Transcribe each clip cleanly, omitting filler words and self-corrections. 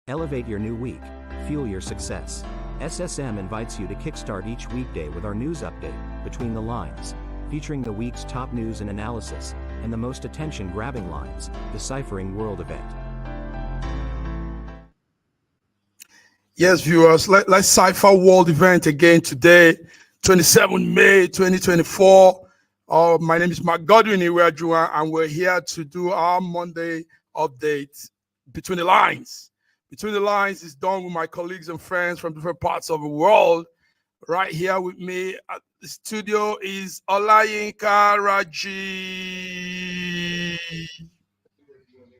Elevate your new week, fuel your success. SSM invites you to kickstart each weekday with our news update, Between the Lines, featuring the week's top news and analysis, and the most attention-grabbing lines, deciphering world event. Yes, viewers, let's cipher world event again today, 27 May 2024. My name is Mark Godwin Iweajua, and we're here to do our Monday update, Between the Lines. Between the Lines is done with my colleagues and friends from different parts of the world. Right here with me at the studio is Soyinka Raji.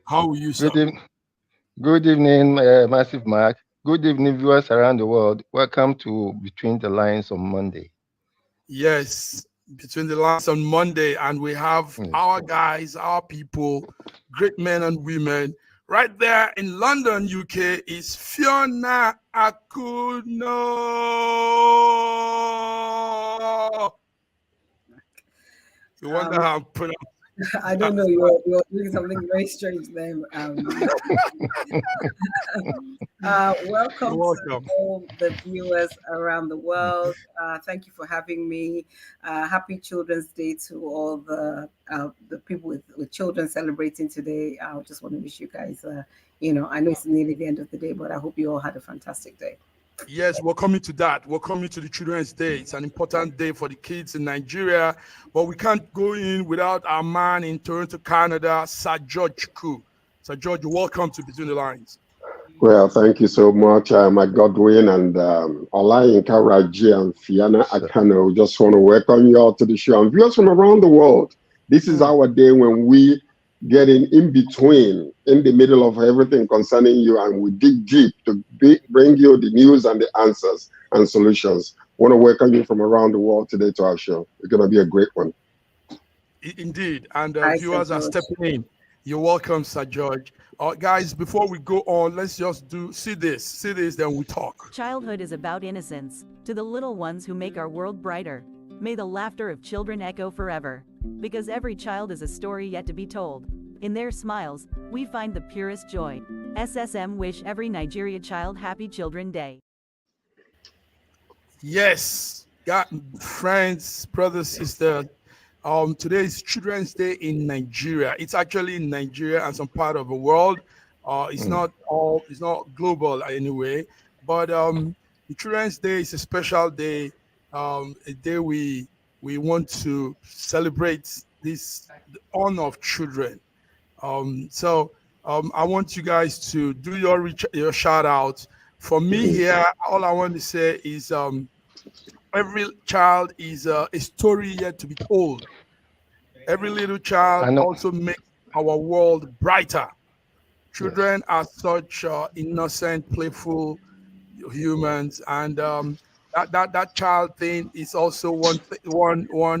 How are you, sir? Good evening, Massive Mark. Good evening, viewers around the world. Welcome to Between the Lines on Monday. Yes, Between the Lines on Monday, and we have our guys, our people, great men and women. Right there in London, UK, is Fiona Akuno. You wonder how I'm pronouncing. I don't know. You're doing something very strange there. Welcome to all the viewers around the world. Thank you for having me. Happy Children's Day to all the people with children celebrating today. I just want to wish you guys, I know it's nearly the end of the day, but I hope you all had a fantastic day. Yes, we're coming to that. We're coming to the Children's Day. It's an important day for the kids in Nigeria, but we can't go in without our man in Toronto, Canada, Sir George Koo. Sir George, welcome to Between the Lines. Well, thank you so much, Mike Godwin and Soyinka Raji and Fiona Akano. We just want to welcome you all to the show. And viewers from around the world, this is our day when we get in between, in the middle of everything concerning you, and we dig deep to bring you the news and the answers and solutions. I want to welcome you from around the world today to our show. It's going to be a great one. Indeed, and viewers are stepping in. You're welcome, Sir George. Guys, before we go on, let's just see this, then we talk. Childhood is about innocence. To the little ones who make our world brighter, may the laughter of children echo forever. Because every child is a story yet to be told. In their smiles, we find the purest joy. SSM wish every Nigeria child Happy Children's Day. Yes, friends, brothers, sisters. Today is Children's Day in Nigeria. It's actually in Nigeria and some part of the world. It's not global anyway. But the Children's Day is a special day. A day we want to celebrate the honor of children. So I want you guys to do your shout out. For me here, all I want to say is every child is a story yet to be told. Every little child also makes our world brighter. Children are such innocent, playful humans, and that child thing is also one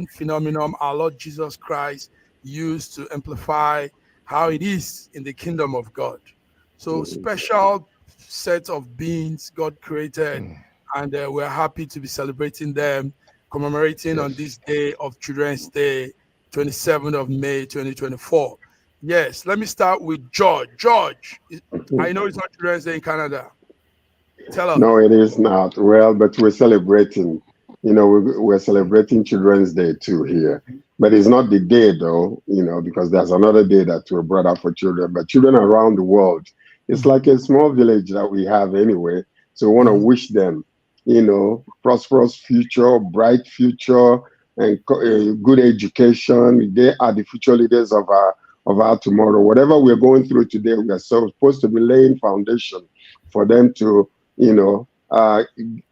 phenomenon our Lord Jesus Christ used to amplify how it is in the kingdom of God. So special set of beings God created, and we're happy to be celebrating them, commemorating on this day of Children's Day, 27th of May 2024. Yes, let me start with George. George, I know it's not Children's Day in Canada. Tell us. No, it is not. Well, but we're celebrating. We're celebrating Children's Day too here. But it's not the day though, because there's another day that we're brought up for children. But children around the world, it's like a small village that we have anyway. So we want to wish them, prosperous future, bright future, and good education. They are the future leaders of our tomorrow. Whatever we're going through today, we are supposed to be laying foundation for them to,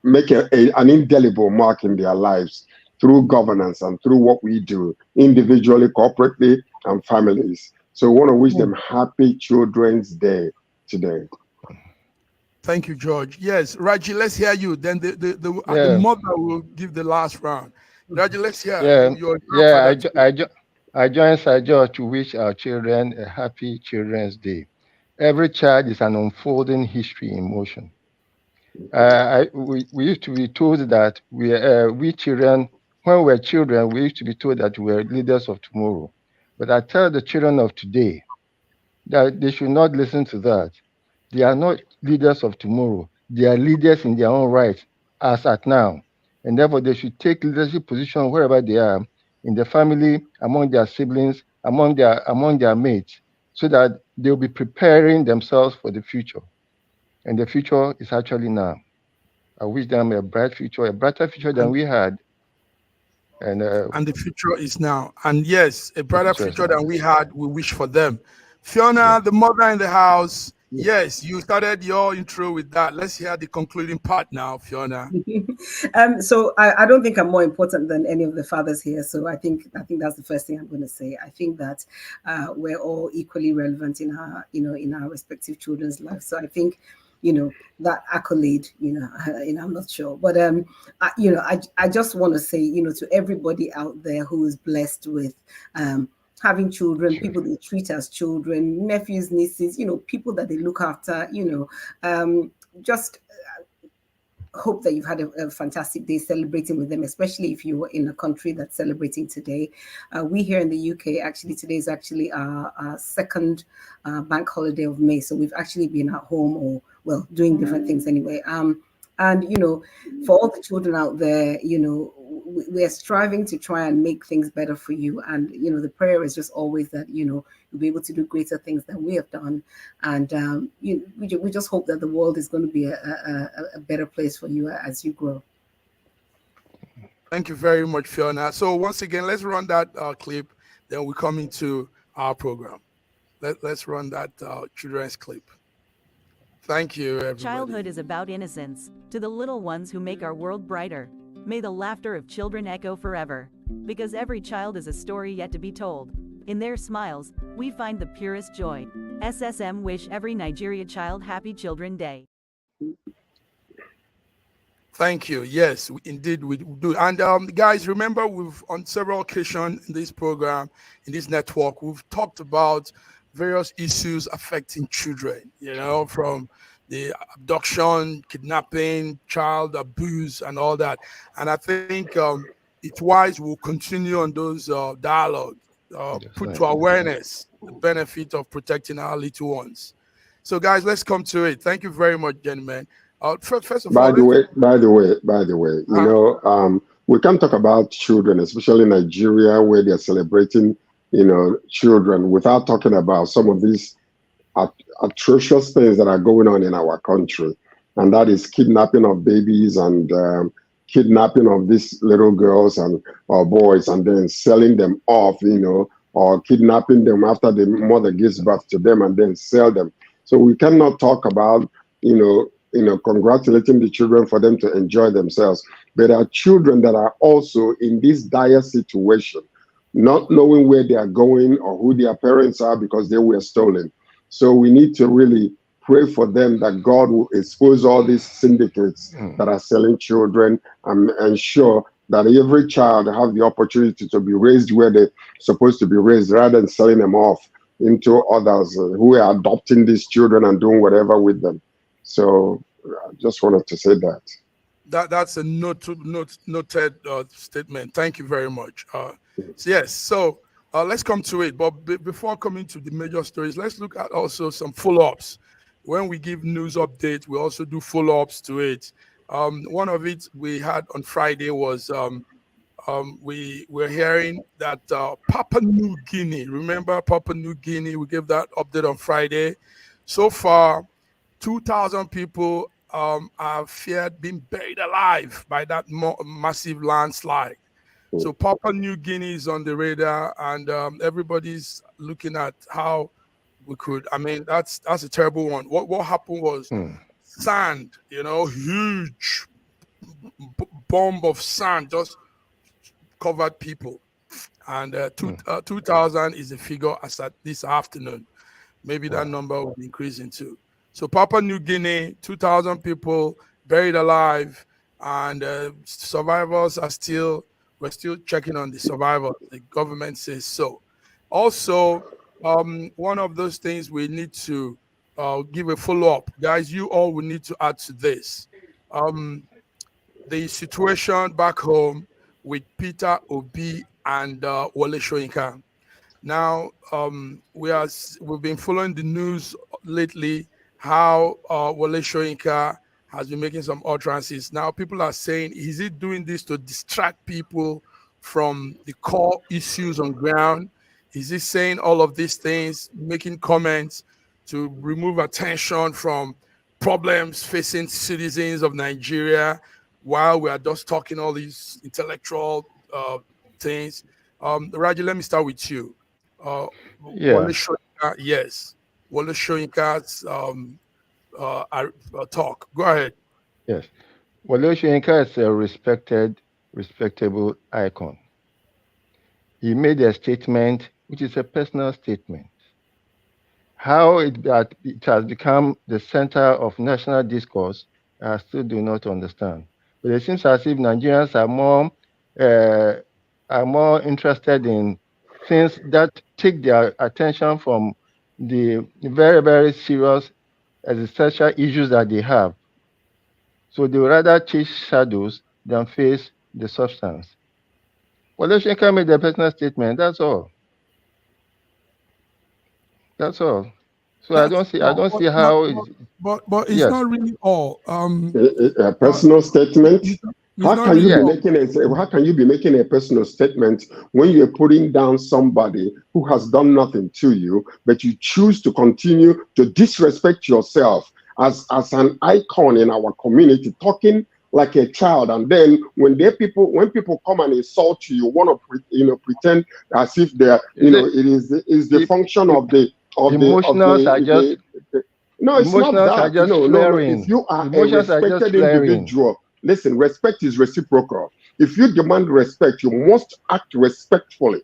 make an indelible mark in their lives through governance and through what we do individually, corporately, and families. So we want to wish them Happy Children's Day today. Thank you, George. Yes, Raji, let's hear you. Then the mother will give the last round. Raji, let's hear. I join Sir George to wish our children a Happy Children's Day. Every child is an unfolding history in motion. We used to be told that we children, when we were children, we used to be told that we were leaders of tomorrow. But I tell the children of today that they should not listen to that. They are not leaders of tomorrow. They are leaders in their own right, as at now. And therefore, they should take leadership position wherever they are, in the family, among their siblings, among their mates, so that they'll be preparing themselves for the future. And the future is actually now. I wish them a bright future, a brighter future than we had. And the future is now. And yes, a brighter future now. than we had, we wish for them. Fiona, the mother in the house. Yes, you started your intro with that. Let's hear the concluding part now, Fiona. So I don't think I'm more important than any of the fathers here. So I think that's the first thing I'm going to say. I think that we're all equally relevant in our, in our respective children's lives. So I think, that accolade, I'm not sure, but I just want to say, to everybody out there who is blessed with having children, people they treat as children, nephews, nieces, people that they look after, just hope that you've had a fantastic day celebrating with them, especially if you're in a country that's celebrating today. We here in the UK, actually, today is actually our second bank holiday of May. So we've actually been at home or, well, doing different things anyway. And, for all the children out there, we're striving to try and make things better for you. And, the prayer is just always that, you'll be able to do greater things than we have done. And we just hope that the world is going to be a better place for you as you grow. Thank you very much, Fiona. So once again, let's run that clip. Then we come into our program. Let's run that children's clip. Thank you, everybody. Childhood is about innocence. To the little ones who make our world brighter, may the laughter of children echo forever. Because every child is a story yet to be told. In their smiles, we find the purest joy. SSM wish every Nigeria child Happy Children's Day. Thank you. Yes, indeed we do. And guys, remember, we've on several occasions in this program, in this network, we've talked about various issues affecting children, from the abduction, kidnapping, child abuse, and all that. And I think it's wise we'll continue on those dialogue, put to awareness the benefit of protecting our little ones. So, guys, let's come to it. Thank you very much, gentlemen. First of all, by the way, we can talk about children, especially in Nigeria, where they're celebrating, children, without talking about some of these atrocious things that are going on in our country, and that is kidnapping of babies and kidnapping of these little girls or boys, and then selling them off, or kidnapping them after the mother gives birth to them and then sell them. So we cannot talk about, congratulating the children for them to enjoy themselves. But there are children that are also in this dire situation, not knowing where they are going or who their parents are because they were stolen. So we need to really pray for them that God will expose all these syndicates that are selling children and ensure that every child have the opportunity to be raised where they're supposed to be raised, rather than selling them off into others who are adopting these children and doing whatever with them. So I just wanted to say that. That's a noted statement. Thank you very much. Yes, so let's come to it. But before coming to the major stories, let's look at also some follow-ups. When we give news updates, we also do follow-ups to it. One of it we had on Friday was we were hearing that Papua New Guinea, remember Papua New Guinea, we gave that update on Friday. So far, 2,000 people are feared being buried alive by that massive landslide. So Papua New Guinea is on the radar, and everybody's looking at how we could. I mean, that's a terrible one. What happened was sand, huge bomb of sand just covered people, and 2,000 is the figure as at this afternoon. Maybe that number will be increasing too. So Papua New Guinea, 2,000 people buried alive, and survivors we're still checking on the survivors. The government says so. Also, one of those things we need to give a follow-up. Guys, you all will need to add to this. The situation back home with Peter Obi and Wole Soyinka. Now, we've been following the news lately, how Wole Soyinka has been making some utterances. Now people are saying, is he doing this to distract people from the core issues on ground? Is he saying all of these things, making comments to remove attention from problems facing citizens of Nigeria while we are just talking all these intellectual things? Raji, let me start with you. Wole Soyinka, yes. Wole Soyinka's talk. Go ahead. Yes. Wole Soyinka is a respectable icon. He made a statement which is a personal statement. How it has become the center of national discourse, I still do not understand. But it seems as if Nigerians are more interested in things that take their attention from the very, very serious existential issues that they have. So they would rather chase shadows than face the substance. Wole Soyinka made a personal statement. That's all. That's all. So I don't see how. But it's not really all. A personal statement. How can you be making a personal statement when you're putting down somebody who has done nothing to you, but you choose to continue to disrespect yourself as an icon in our community, talking like a child, and then when people come and insult you, you want to pretend as if they're it is the function of the emotions are just no, it's not that. No. If you are a respected individual, listen, respect is reciprocal. If you demand respect, you must act respectfully.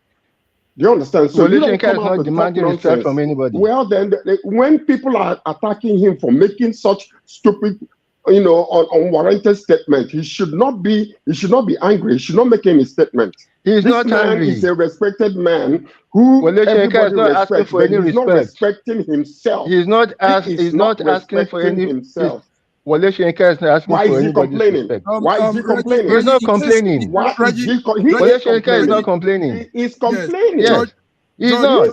Do you understand? So you don't come out demanding respect from anybody. Well, then, when people are attacking him for making such stupid, unwarranted statement, he should not be angry. He should not make any statement. He's not angry. He's a respected man who everybody respects, but he's not respecting himself. He's not asking for any himself. Wole Soyinka is not asking for anybody's respect. Why is he complaining? He's not complaining. Wole Soyinka is not complaining. He's complaining. Yes. He's not.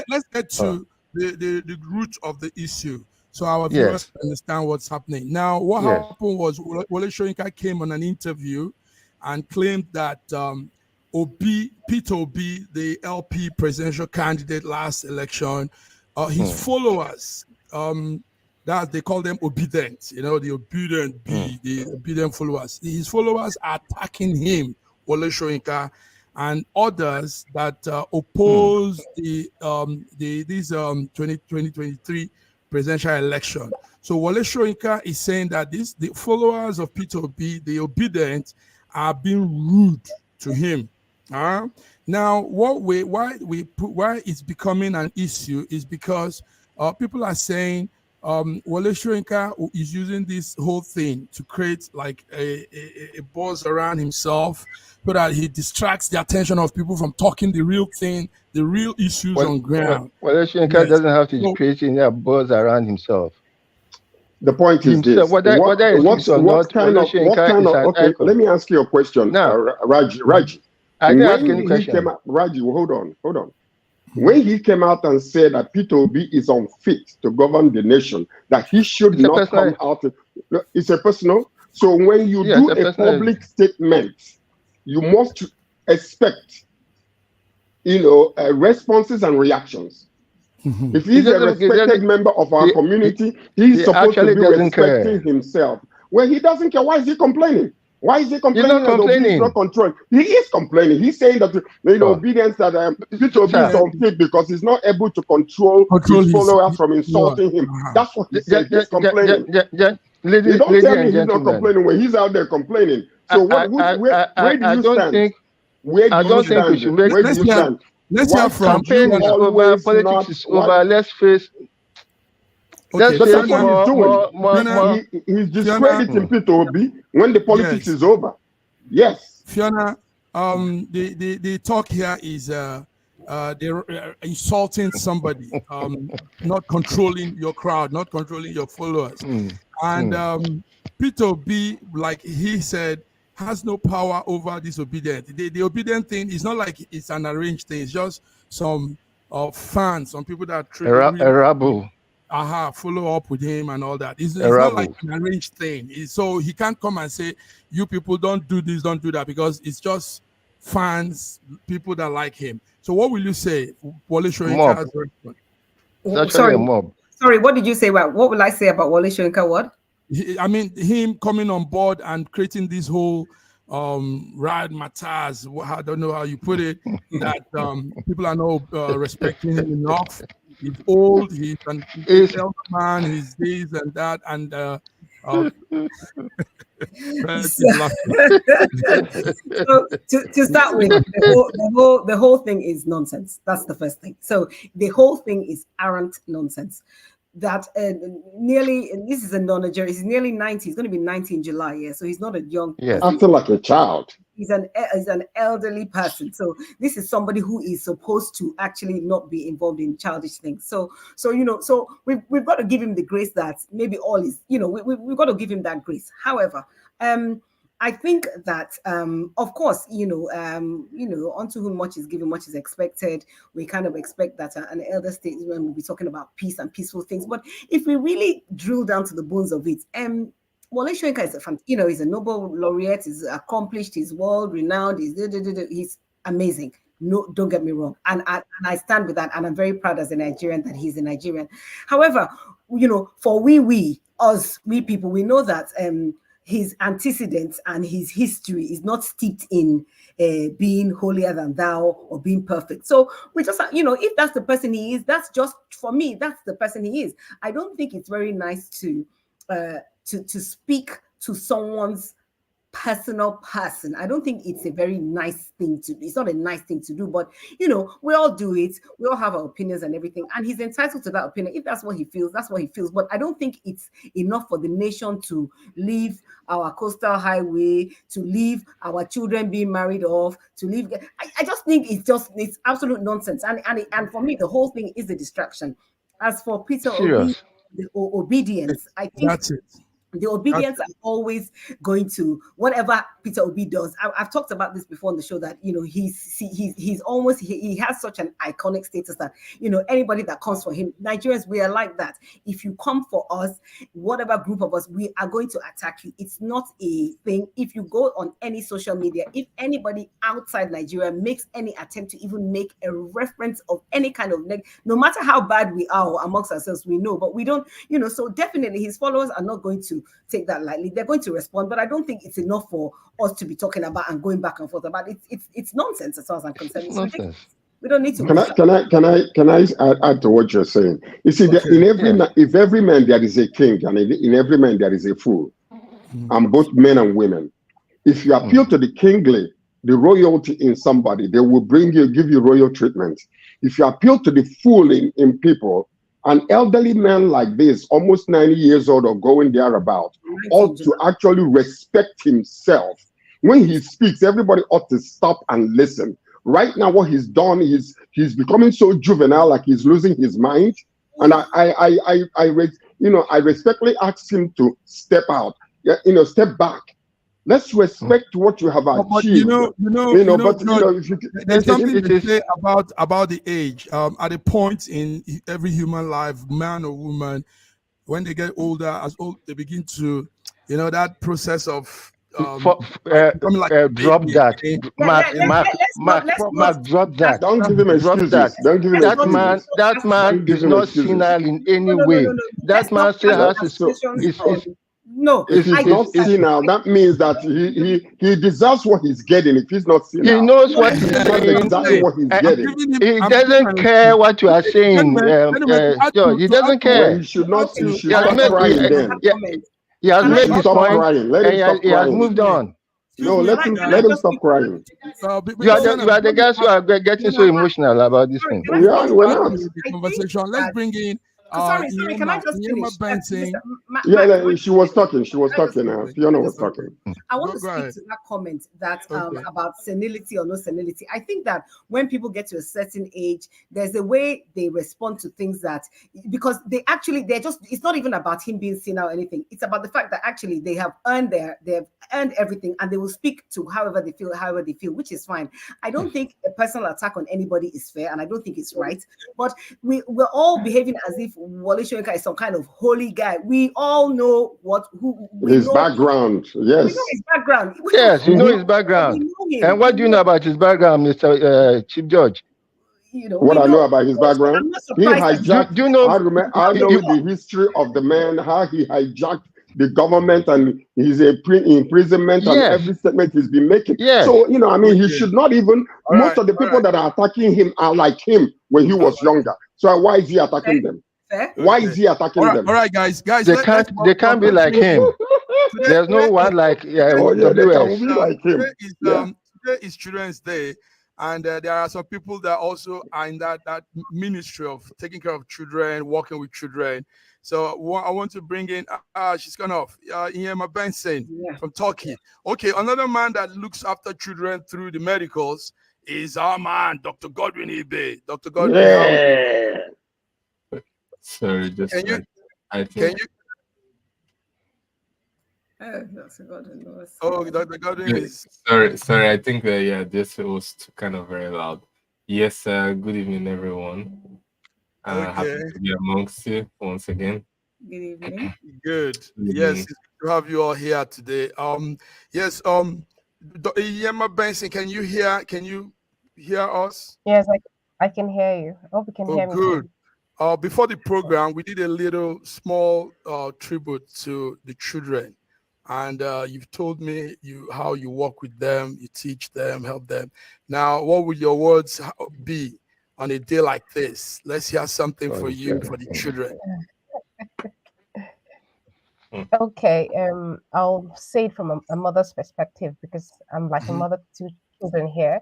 Let's get to the root of the issue, so our viewers understand what's happening. Now, what happened was Wole Soyinka came on an interview and claimed that Peter Obi, the LP presidential candidate last election, his followers, that they call them obedient, the obedient the obedient followers. His followers are attacking him, Wole Soyinka, and others that oppose the 2023 presidential election. So Wole Soyinka is saying that the followers of Peter Obi, the obedient, are being rude to him. Now, why it's becoming an issue is because people are saying Wole Soyinka is using this whole thing to create like a buzz around himself, so that he distracts the attention of people from talking the real thing, the real issues on ground. Wole Soyinka doesn't have to create a buzz around himself. The point is this: what kind of? Okay, let me ask you a question, now, Raji. I didn't ask any question. Raji, hold on. When he came out and said that Peter Obi is unfit to govern the nation, that he should not come out, it's a personal. So when you do a public statement, you must expect, responses and reactions. If he's a respected member of our community, he's supposed to be respecting himself. Well, he doesn't care. Why is he complaining? Why is he complaining? He's not complaining. He's not controlling. He is complaining. He's saying that obedience that Peter Obi is unfit because he's not able to control his followers from insulting him. That's what he said. He's complaining. You don't tell me he's not complaining when he's out there complaining. So where do you stand? Where do you stand? Let's hear from campaign is over, politics is over. Let's face. That's what he's doing. He's discrediting Peter Obi when the politics is over. Yes. Fiona, the talk here is they're insulting somebody, not controlling your crowd, not controlling your followers. And Peter Obi, like he said, has no power over disobedient. The obedient thing is not like it's an arranged thing. It's just some fans, some people that a rabble. follow up with him and all that. It's not like an arranged thing. So he can't come and say, you people don't do this, don't do that, because it's just fans, people that like him. So what will you say? Wole Soyinka's response? It's actually a mob. Sorry, what did you say? What will I say about Wole Soyinka? What? I mean, him coming on board and creating this whole rad matters. I don't know how you put it. That people are not respecting him enough. He's old. He's an elder man. He's this and that. And so to start with, the whole thing is nonsense. That's the first thing. So the whole thing is arrant nonsense. That this is a non-Nigerian. He's nearly 90. He's going to be 90 in July. Yeah, so he's not a young. Yeah, acting like a child. He's an elderly person. So this is somebody who is supposed to actually not be involved in childish things. So we've got to give him the grace that maybe all is, we've got to give him that grace. However, I think that, of course, unto whom much is given, much is expected. We kind of expect that an elder statesman will be talking about peace and peaceful things. But if we really drill down to the bones of it, Wole Soyinka is he's a Nobel laureate, he's accomplished, he's world renowned, he's amazing. No, don't get me wrong. And I stand with that. And I'm very proud as a Nigerian that he's a Nigerian. However, for we people, we know that his antecedents and his history is not steeped in being holier than thou or being perfect. So we just, if that's the person he is, that's just, for me, that's the person he is. I don't think it's very nice to speak to someone's personal person. I don't think it's a very nice thing to do. It's not a nice thing to do, but we all do it. We all have our opinions and everything, and he's entitled to that opinion. If that's what he feels, that's what he feels. But I don't think it's enough for the nation to leave our coastal highway, to leave our children being married off, to leave. I just think it's absolute nonsense. And for me, the whole thing is a distraction. As for Peter Obi, the obedience, I think that's it. The obedience are always going to whatever Peter Obi does. I've talked about this before on the show that he has such an iconic status that anybody that comes for him, Nigerians, we are like that. If you come for us, whatever group of us, we are going to attack you. It's not a thing. If you go on any social media, if anybody outside Nigeria makes any attempt to even make a reference of any kind of no matter how bad we are amongst ourselves, we know, but we don't. So definitely his followers are not going to take that lightly. They're going to respond, but I don't think it's enough for us to be talking about and going back and forth about it. It's nonsense as far as I'm concerned. It's ridiculous. We don't need to. Can I add to what you're saying? You see, if every man there is a king, and in every man there is a fool, and both men and women. If you appeal to the kingly, the royalty in somebody, they will give you royal treatment. If you appeal to the fool in people, an elderly man like this, almost 90 years old or going thereabout, ought to actually respect himself. When he speaks, everybody ought to stop and listen. Right now, what he's done is he's becoming so juvenile, like he's losing his mind. And I respectfully ask him to step out, step back. Let's respect what you have achieved. There's something to say about the age. At a point in every human life, man or woman, when they get older, they begin to, that process of drop that. Mark, drop that. Don't give him excuses. Don't give him that man is not senile in any way. That man still has No, if he's not senile, that means that he deserves what he's getting. If he's not senile, he knows what he's getting. Exactly what he's getting. He doesn't care what you are saying. He doesn't care. Well, he should not. He should stop crying then. He has made his point. He has moved on. No, let him stop crying. You are the guys who are getting so emotional about this thing. We're not. Conversation. Let's bring in. Sorry, can I just finish? She was talking. Fiona was talking. I want to speak to that comment that about senility or no senility. I think that when people get to a certain age, there's a way they respond to things that, because it's not even about him being senile or anything. It's about the fact that actually they have earned everything, and they will speak to however they feel, which is fine. I don't think a personal attack on anybody is fair, and I don't think it's right. But we're all behaving as if Wole Soyinka is some kind of holy guy. We all know his background. Yes, we know his background. Yes, you know his background. And what do you know about his background, Mr. Chief Judge? What I know about his background, I'm not he surprised. hijacked. Do you know? I know the history of the man, how he hijacked the government and his imprisonment and every statement he's been making. Yes. So, I mean, he should not even, most of the people that are attacking him are like him when he was younger. So why is he attacking them? Why is he attacking them? All right, guys, they can't be like him. There's no one like they can be like him. Today is Children's Day. And there are some people that also are in that ministry of taking care of children, working with children. So I want to bring in, she's gone off, Emir Benson from Turkey. Okay, another man that looks after children through the medicals is our man, Dr. Godwin Ibe. Dr. Godwin, Sorry, just can you? Dr. Godwin. Oh, Dr. Godwin is... Sorry, I think that, this was kind of very loud. Yes, good evening, everyone. Happy to be amongst you once again. Good evening. Good. Yes, it's good to have you all here today. Yes, Emir Benson, can you hear us? Yes, I can hear you. I hope you can hear me. Good. Before the program, we did a little small tribute to the children. And you've told me how you work with them, you teach them, help them. Now, what would your words be on a day like this? Let's hear something for you, for the children. Okay, I'll say it from a mother's perspective because I'm like a mother to children here.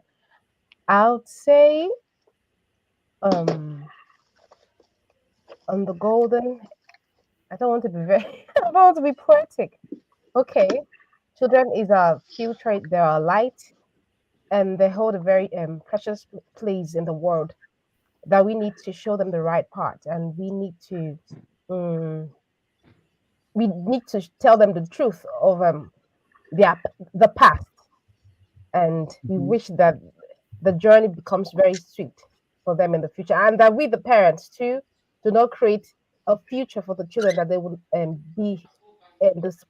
I'll say on the golden, I don't want to be poetic. Okay, children is our future, they are light, and they hold a very precious place in the world that we need to show them the right path, and we need to tell them the truth of the past, and we wish that the journey becomes very sweet for them in the future, and that we, the parents, too, do not create a future for the children that they will be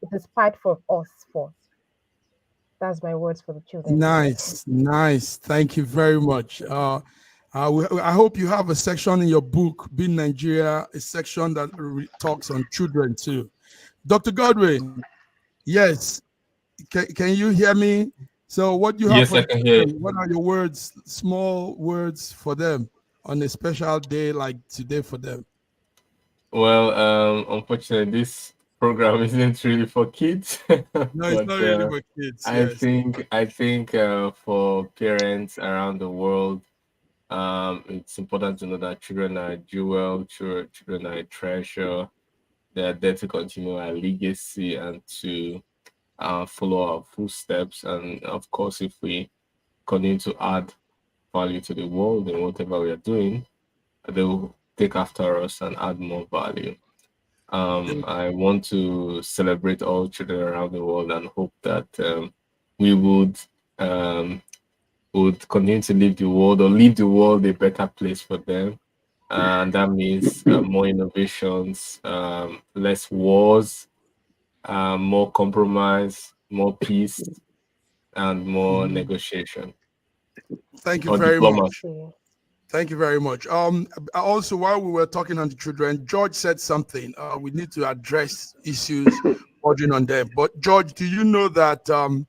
despite for us for. That's my words for the children. Nice. Thank you very much. I hope you have a section in your book, Being Nigeria, a section that talks on children too. Dr. Godwin, yes, can you hear me? So what do you have? Yes, I can hear you. What are your words, small words for them on a special day like today for them? Well, unfortunately, this program isn't really for kids. No, it's not really for kids. I think for parents around the world, it's important to know that children are jewel, children are a treasure. They are there to continue our legacy and to follow our footsteps. And of course, if we continue to add value to the world in whatever we are doing, they will take after us and add more value. I want to celebrate all children around the world and hope that we would continue to leave the world a better place for them. And that means more innovations, less wars, more compromise, more peace, and more negotiation. Thank you very much. Thank you very much. Also, while we were talking on the children, George said something. We need to address issues bordering on them. But George, do you know that the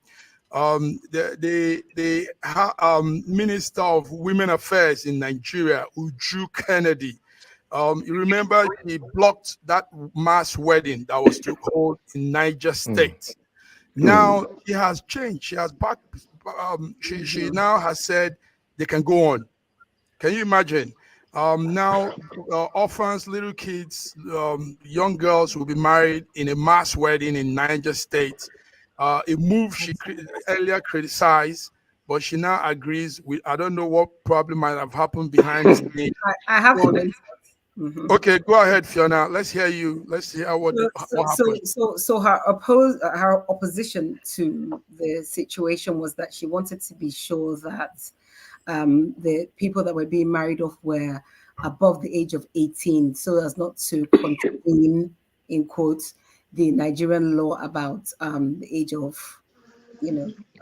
Minister of Women Affairs in Nigeria, Uju Kennedy, you remember he blocked that mass wedding that was to hold in Niger State. Now he has changed. She has she now has said they can go on. Can you imagine? Now, orphans, little kids, young girls will be married in a mass wedding in Niger State. A move she earlier criticized, but she now agrees with. I don't know what problem might have happened behind the scenes. I have. Okay, go ahead, Fiona. Let's hear you. Let's hear what happened. So her opposition to the situation was that she wanted to be sure that the people that were being married off were above the age of 18, so as not to contravene, in quotes, the Nigerian law about the age of,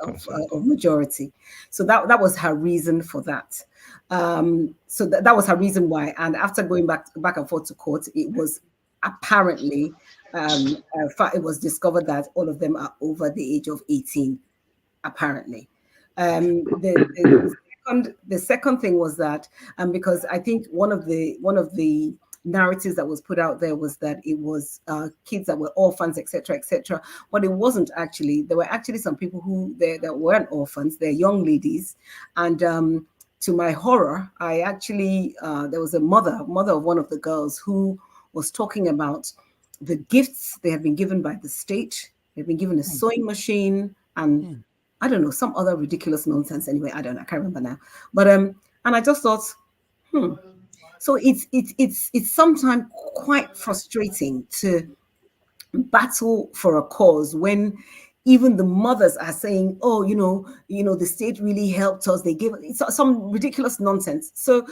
of majority. So that was her reason for that. So that was her reason why. And after going back and forth to court, it was apparently it was discovered that all of them are over the age of 18. Apparently, the second thing was that because I think one of the narratives that was put out there was that it was kids that were orphans, etc., etc. But it wasn't actually. There were actually some people who that weren't orphans. They're young ladies, and to my horror, I actually there was a mother of one of the girls who was talking about the gifts they have been given by the state. They've been given a sewing machine and I don't know, some other ridiculous nonsense. Anyway, I don't know. I can't remember now. But and I just thought, so it's sometimes quite frustrating to battle for a cause when even the mothers are saying, oh, the state really helped us. They gave some ridiculous nonsense. So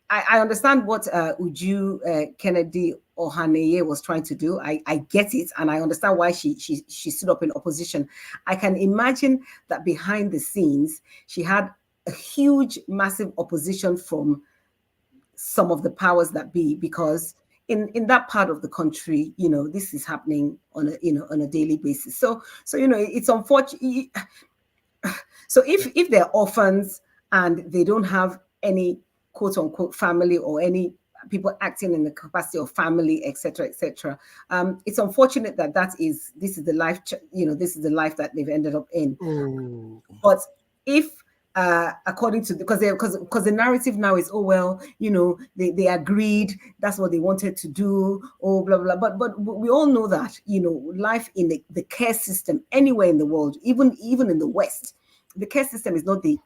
I understand what Uju Kennedy-Ohanenye was trying to do. I get it, and I understand why she stood up in opposition. I can imagine that behind the scenes, she had a huge, massive opposition from some of the powers that be, because in that part of the country, this is happening on a daily basis. So it's unfortunate. So if they're orphans and they don't have any quote unquote family or any people acting in the capacity of family, etc., etc., it's unfortunate that this is the life, this is the life that they've ended up in. But if according to because the narrative now is, oh well, they agreed, that's what they wanted to do, oh blah blah, but we all know that life in the care system anywhere in the world, even in the West, the care system is not the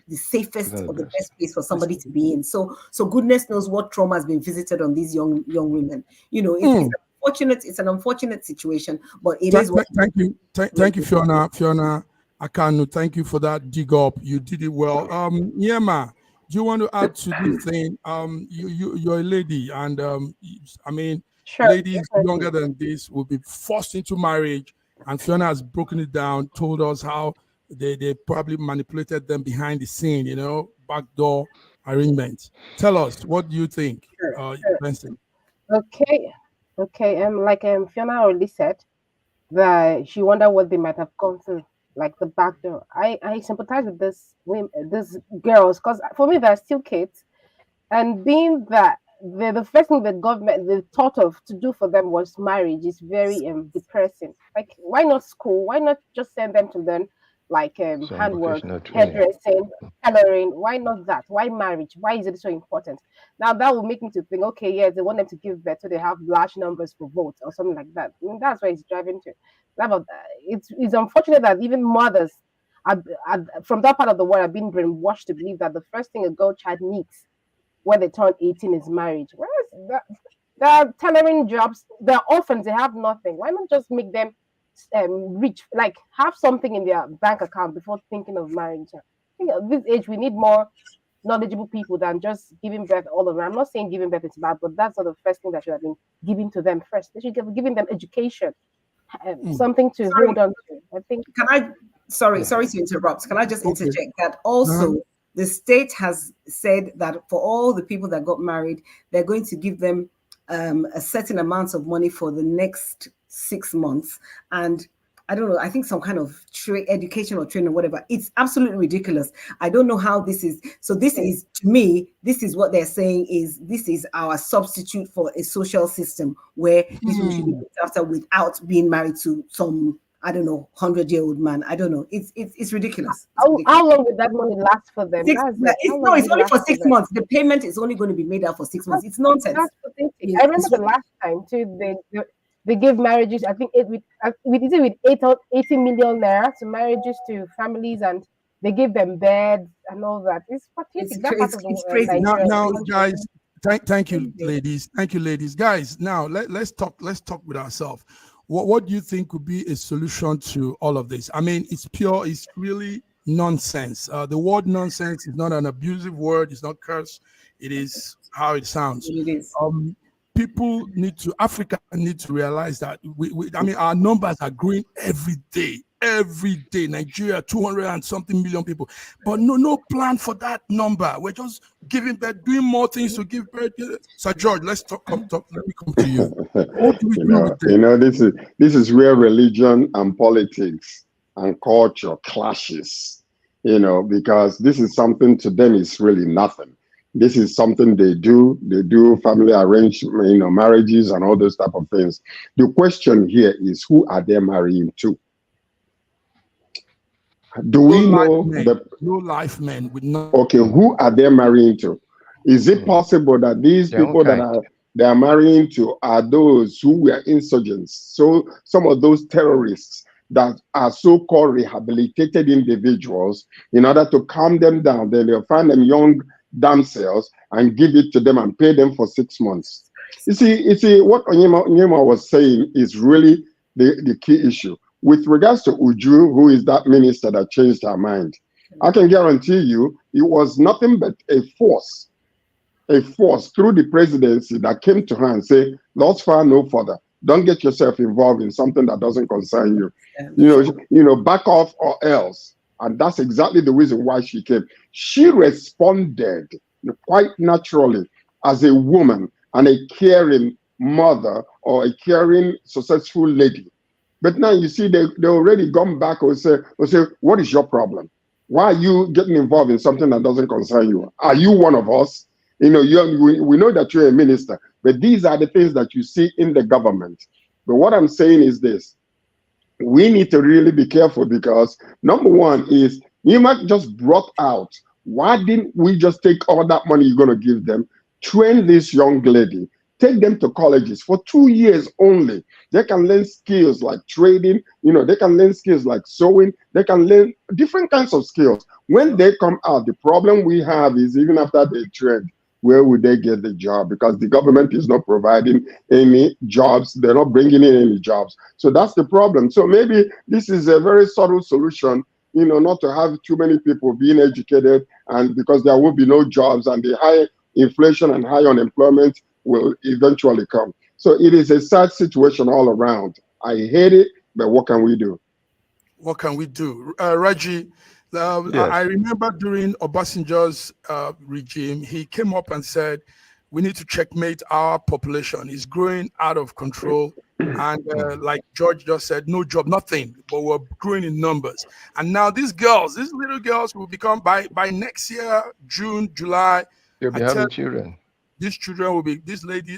safest or the best place for somebody to be in. So goodness knows what trauma has been visited on these young women. It's an unfortunate situation, but it is. Thank you, Fiona Akanu, thank you for that dig up. You did it well. Nyema, do you want to add to this thing? You're a lady, and sure, ladies younger than this will be forced into marriage, and Fiona has broken it down, told us how they probably manipulated them behind the scene, backdoor arrangements. Tell us, what do you think, Benson? Okay. Like Fiona already said, that she wondered what they might have gone through, like the back door. I sympathize with these girls, because for me they're still kids, and being that the first thing the government they thought of to do for them was marriage is very depressing. Like, why not school? Why not just send them to learn like handwork, hairdressing, tailoring? Why not that? Why marriage? Why is it so important? Now that will make me to think, okay, yes, they want them to give birth so they have large numbers for votes or something like that. That's why it's driving to. It's unfortunate that even mothers from that part of the world are being brainwashed to believe that the first thing a girl child needs when they turn 18 is marriage. Whereas they're tailoring jobs, they're orphans, they have nothing. Why not just make them rich, like have something in their bank account before thinking of marriage? I think at this age we need more knowledgeable people than just giving birth all around. I'm not saying giving birth is bad, but that's not the first thing that should have been given to them first. They should be giving them education, something to hold on to. I think. Can I? Sorry to interrupt. Can I just interject that also? The state has said that for all the people that got married, they're going to give them a certain amount of money for the next 6 months. And I don't know, I think some kind of education or training or whatever. It's absolutely ridiculous. I don't know how this is. So this is, to me, this is what they're saying is this is our substitute for a social system where people should be looked after without being married to some, I don't know, 100-year-old man. I don't know. It's ridiculous. How long would that money last for them? It's only for 6 months. The payment is only going to be made out for 6 months. It's nonsense. I remember the last time too. They gave marriages. I think with 80 million naira to marriages to families, and they gave them beds and all that. It's pathetic. It's crazy. Now, guys. Thank you, ladies. Thank you, ladies. Guys, now let's talk with ourselves. What do you think could be a solution to all of this? I mean, it's really nonsense. The word nonsense is not an abusive word. It's not curse. it is how it sounds. It is. People Africa need to realize that I mean, our numbers are growing every day. Every day, Nigeria, 200 and something million people, but no plan for that number. We're just giving birth, doing more things to give birth. Sir George, let's talk. Let me come to you. What do we do with this? This is where religion and politics and culture clashes. Because this is something to them is really nothing. This is something they do. They do family arrangement, marriages and all those type of things. The question here is, who are they marrying to? Do we know the low-life men with no? Okay, who are they marrying to? Is it possible that these people that they are marrying to are those who were insurgents? So some of those terrorists that are so-called rehabilitated individuals, in order to calm them down, then they'll find them young damsels and give it to them and pay them for 6 months. You see what Onyema was saying is really the key issue. With regards to Uju, who is that minister that changed her mind, I can guarantee you it was nothing but a force through the presidency that came to her and said, "Thus far, no further. Don't get yourself involved in something that doesn't concern you. Back off or else." And that's exactly the reason why she came. She responded quite naturally as a woman and a caring mother or a caring, successful lady. But now you see they already gone back or say, what is your problem? Why are you getting involved in something that doesn't concern you? Are you one of us? We know that you're a minister, but these are the things that you see in the government. But what I'm saying is this: we need to really be careful, because number one is, you might just brought out, why didn't we just take all that money you're going to give them, train this young lady, take them to colleges for 2 years only. They can learn skills like trading, they can learn skills like sewing, they can learn different kinds of skills. When they come out, the problem we have is, even after they train, where would they get the job? Because the government is not providing any jobs. They're not bringing in any jobs. So that's the problem. So maybe this is a very subtle solution, not to have too many people being educated, and because there will be no jobs, and the high inflation and high unemployment will eventually come. So it is a sad situation all around. I hate it, but what can we do? What can we do? Raji, yes. I remember during Obasanjo's regime, he came up and said, we need to checkmate our population. It's growing out of control. And like George just said, no job, nothing, but we're growing in numbers. And now these little girls will become, by next year, June, July, they'll be having children. These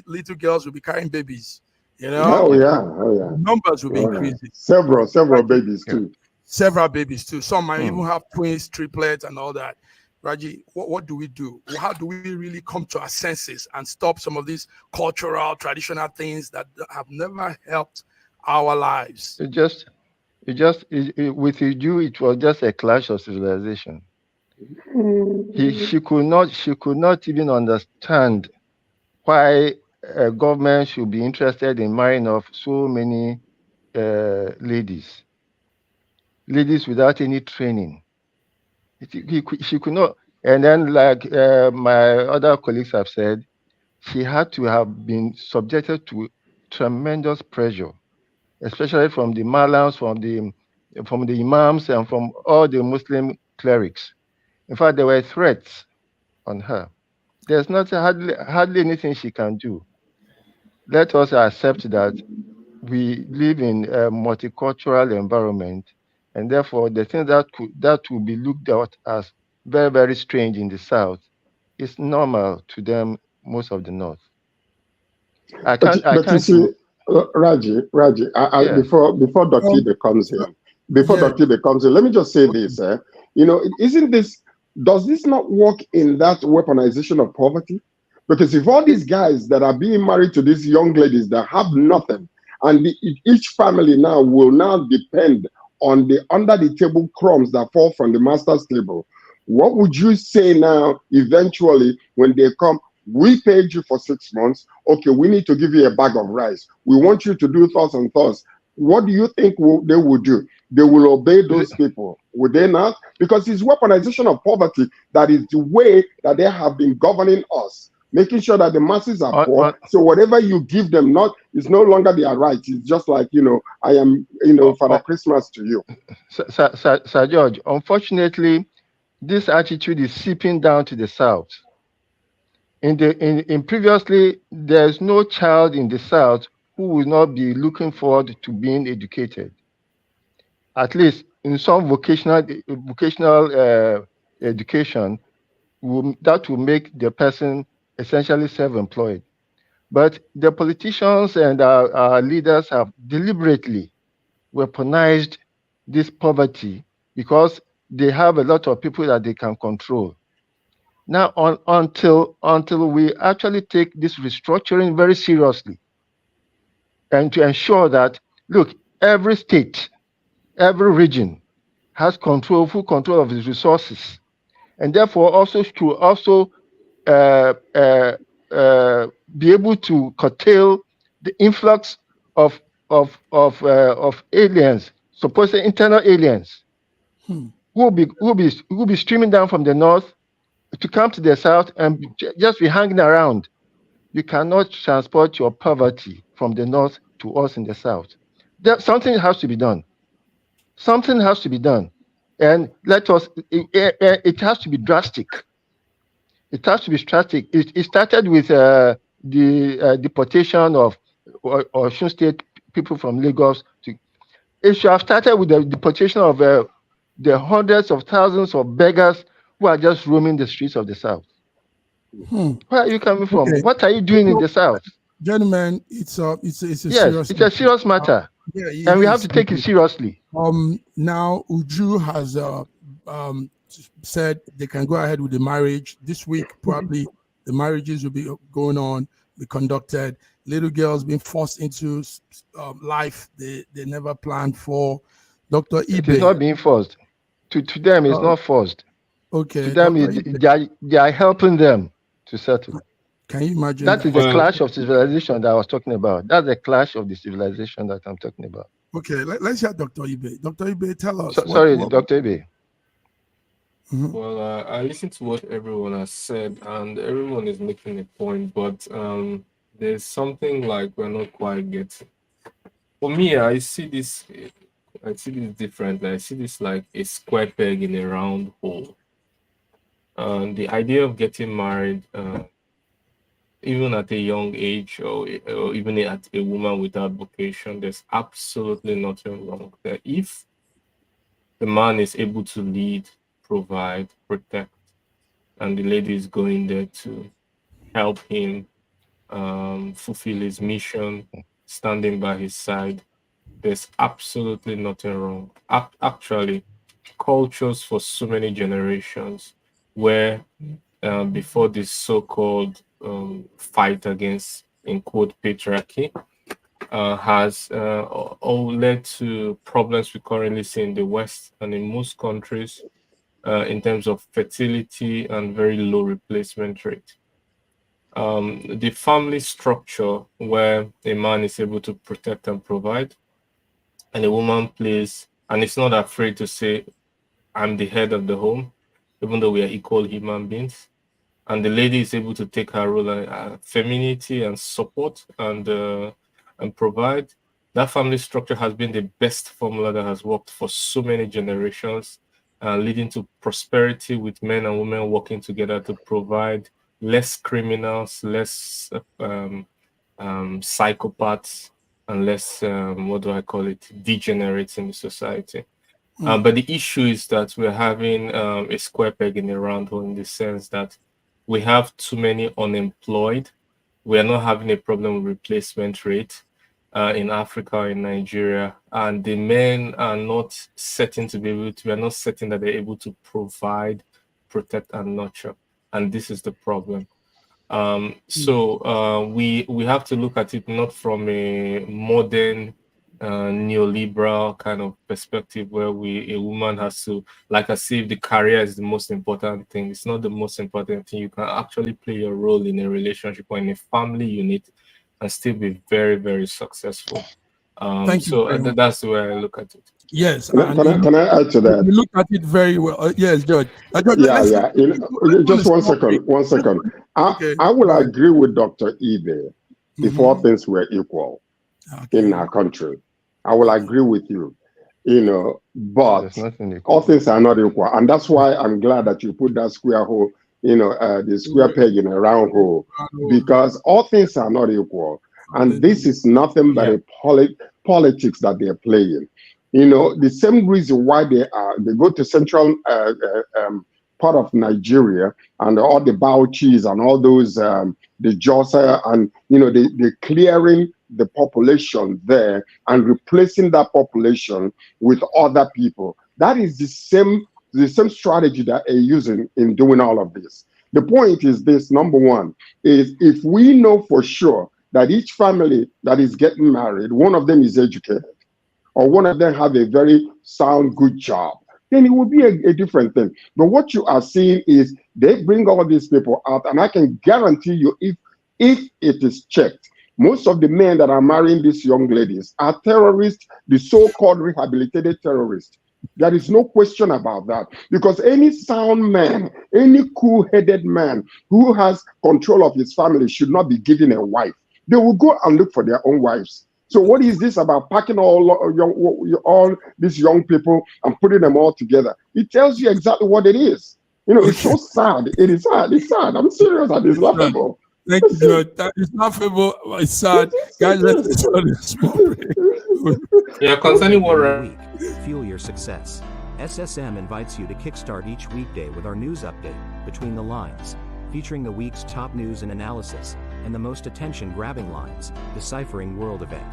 little girls will be carrying babies, Oh yeah. Numbers will be increasing. Several babies too. Several babies too. Some might even have twins, triplets, and all that. Raji, what do we do? How do we really come to our senses and stop some of these cultural, traditional things that have never helped our lives? With Uju, it was just a clash of civilization. She could not even understand why a government should be interested in marrying off so many ladies without any training. She could not. And then, like my other colleagues have said, she had to have been subjected to tremendous pressure, especially from the malams, from the imams, and from all the Muslim clerics. In fact, there were threats on her. There's hardly anything she can do. Let us accept that we live in a multicultural environment, and therefore the thing that will be looked at as very, very strange in the South is normal to them, most of the North. Raji, before Dr. Ibe comes in, let me just say this. Does this not work in that weaponization of poverty? Because if all these guys that are being married to these young ladies that have nothing, and each family now will now depend on the under the table crumbs that fall from the master's table, what would you say now eventually when they come? We paid you for 6 months. Okay, we need to give you a bag of rice. We want you to do thoughts and thoughts. What do you think they will do? They will obey those people. Would they not? Because it's weaponization of poverty that is the way that they have been governing us, making sure that the masses are poor. So whatever you give them, not is no longer their right. It's just like, I am, Father Christmas to you. Sir George, unfortunately, this attitude is seeping down to the South. In previously, there's no child in the South who will not be looking forward to being educated, at least in some vocational education, that will make the person essentially self-employed. But the politicians and our leaders have deliberately weaponized this poverty because they have a lot of people that they can control. Now, until we actually take this restructuring very seriously, and to ensure that, look, every state, every region has full control of its resources, and therefore also to be able to curtail the influx of aliens, supposed internal aliens, who will be streaming down from the north to come to the south and just be hanging around. You cannot transport your poverty from the north to us in the south. Something has to be done. Something has to be done, and it has to be drastic. It has to be drastic. It started with the deportation of Osun State people from Lagos. It should have started with the deportation of the hundreds of thousands of beggars who are just roaming the streets of the South. Where are you coming from? Okay. What are you doing in the South? Gentlemen, it's a yes, serious it's a serious matter. And we have to take it seriously. Now Uju has said they can go ahead with the marriage this week. Probably the marriages will be going on, be conducted. Little girls being forced into life they never planned for. Dr. Ibe, it is not being forced. To them, it's not forced. Okay. To them, they are helping them to settle. Can you imagine? That is the clash of civilization that I was talking about. That's the clash of the civilization that I'm talking about. Okay, let's hear Dr. Ibe. Dr. Ibe, tell us. Dr. Ibe. Well, I listened to what everyone has said, and everyone is making a point, but there's something like we're not quite getting. For me, I see this differently. I see this like a square peg in a round hole. The idea of getting married, even at a young age, or even at a woman without vocation, there's absolutely nothing wrong there. If the man is able to lead, provide, protect, and the lady is going there to help him fulfill his mission, standing by his side, there's absolutely nothing wrong. Actually, cultures for so many generations where before this so-called fight against, in quote, patriarchy has all led to problems we currently see in the West and in most countries in terms of fertility and very low replacement rate. The family structure where a man is able to protect and provide, and a woman plays, and is not afraid to say, I'm the head of the home, even though we are equal human beings. And the lady is able to take her role and femininity and support and provide. That family structure has been the best formula that has worked for so many generations, leading to prosperity with men and women working together to provide less criminals, less psychopaths, and less, degenerates in the society. But the issue is that we're having a square peg in a round hole, in the sense that we have too many unemployed. We are not having a problem with replacement rate in Africa, in Nigeria, and the men are not certain to be able to, we are not certain that they're able to provide, protect, and nurture. And this is the problem. So we have to look at it not from a modern neoliberal kind of perspective where a woman has to, like, as if the career is the most important thing. It's not the most important thing. You can actually play your role in a relationship or in a family unit and still be very, very successful. Thank you. That's the way I look at it. Yes. Can I add to that? You look at it very well. Yes, George. Yeah. Just 1 second. 1 second. I will agree with Dr. Ibe if all things were equal in our country. I will agree with you. But all things are not equal, and that's why I'm glad that you put that square hole, the square peg in a round hole, because all things are not equal, and this is nothing but a politics that they're playing. The same reason why they go to central part of Nigeria and all the Bauchis and all those the Josa, and they're clearing the population there and replacing that population with other people. That is the same strategy that they're using in doing all of this. The point is this: number one is, if we know for sure that each family that is getting married, one of them is educated, or one of them have a very sound, good job, then it would be a different thing. But what you are seeing is they bring all these people out, and I can guarantee you, if it is checked, most of the men that are marrying these young ladies are terrorists, the so-called rehabilitated terrorists. There is no question about that, because any sound man, any cool-headed man who has control of his family should not be given a wife. They will go and look for their own wives. So what is this about packing all these young people and putting them all together? It tells you exactly what it is. It's so sad. It is sad. It's sad. I'm serious, and it's laughable. Thank you, George. That is laughable. It's sad. Guys, let's do a small break. Yeah, concerning what week, fuel your success. SSM invites you to kickstart each weekday with our news update, Between the Lines, featuring the week's top news and analysis, and the most attention-grabbing lines, deciphering world event.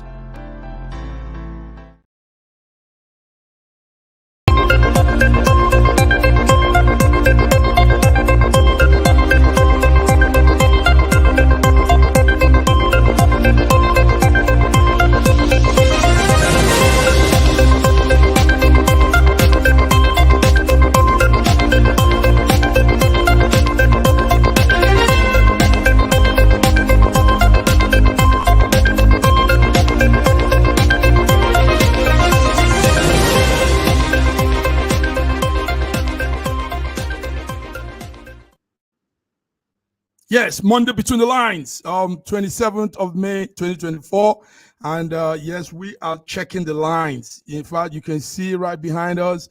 Yes, Monday Between the Lines, 27th of May, 2024. And yes, we are checking the lines. In fact, you can see right behind us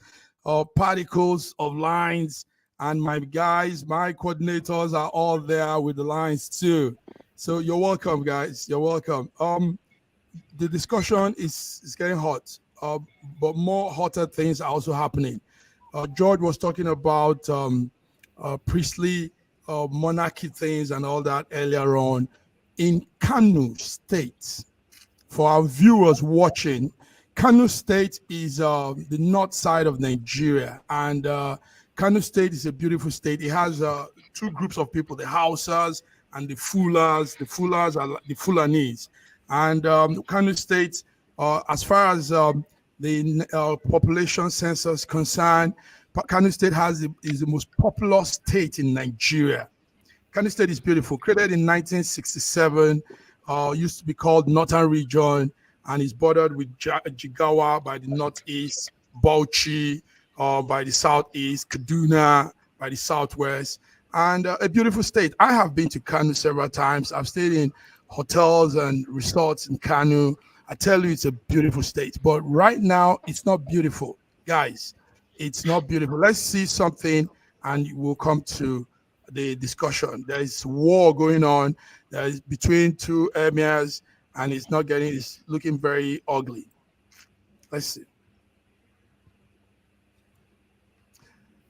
particles of lines. And my guys, my coordinators are all there with the lines too. So you're welcome, guys. You're welcome. The discussion is getting hot, but more hotter things are also happening. George was talking about priestly monarchy things and all that earlier on. In Kano State, for our viewers watching, Kano State is the north side of Nigeria, and Kano State is a beautiful state. It has two groups of people: the Hausas and the Fulas. The Fulas are the Fulanese, and Kano State, as far as the population census concerned, Kano State is the most populous state in Nigeria. Kano State is beautiful. Created in 1967, used to be called Northern Region, and is bordered with Jigawa by the northeast, Bauchi by the southeast, Kaduna by the southwest, and a beautiful state. I have been to Kano several times. I've stayed in hotels and resorts in Kano. I tell you, it's a beautiful state. But right now, it's not beautiful, guys. It's not beautiful. Let's see something, and we'll come to the discussion. There is war going on. There is between two emirs, and it's looking very ugly. Let's see.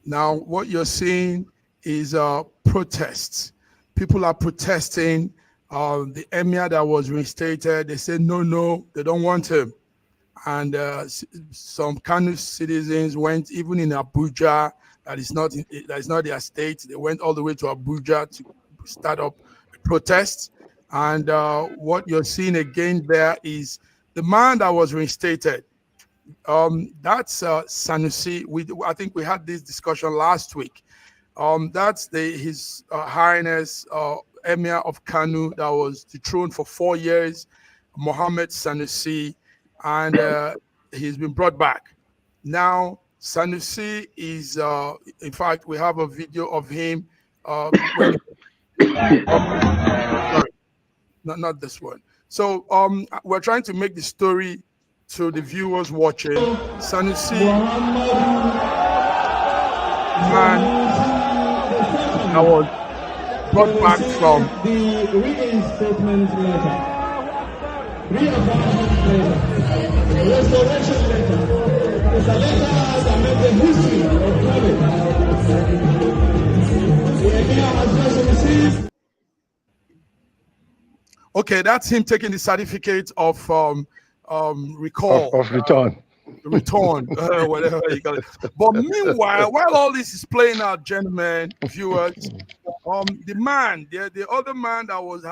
Now, what you're seeing is protests. People are protesting. The emir that was reinstated, they said no, they don't want him. And some Kano citizens went even in Abuja, that is not their state. They went all the way to Abuja to start up a protest. And what you're seeing again there is the man that was reinstated. That's Sanusi. I think we had this discussion last week. That's His Highness Emir of Kano that was dethroned for 4 years, Mohammed Sanusi. and he's been brought back. Now Sanusi is, in fact, we have a video of him when. Sorry, not this one. So we're trying to make the story to the viewers watching. Sanusi, man, I was brought back from the reinstatement letter, reaffirmation letter, restoration letter. It's a letter that makes the history of Kano. The Emir has just received. Okay, that's him taking the certificate of recall, of return. Whatever you call it. But meanwhile, while all this is playing out, gentlemen, viewers, the man, the other man that was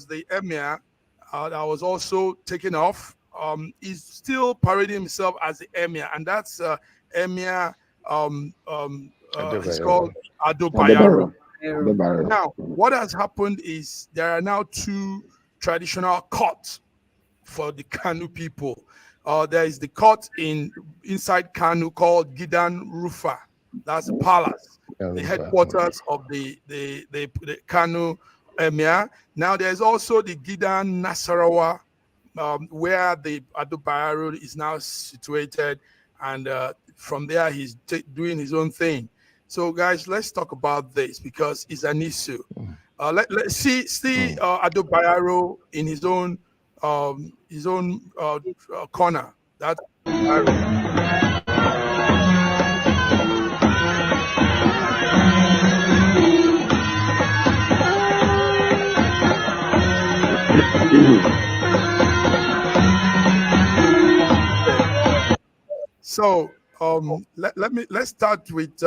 the emir, that was also taken off, is still parading himself as the emir, and that's Emir. It's called Adobayaro. Now, what has happened is there are now two traditional courts for the Kanu people. There is the court inside Kanu called Gidan Rufa. That's the palace, the headquarters of the Kanu Emir. Now, there's also the Gidan Nasarawa, where the Adobayaro is now situated, and from there he's doing his own thing. So, guys, let's talk about this because it's an issue. Let's see Adobayaro in his own corner. That's so. Let's start with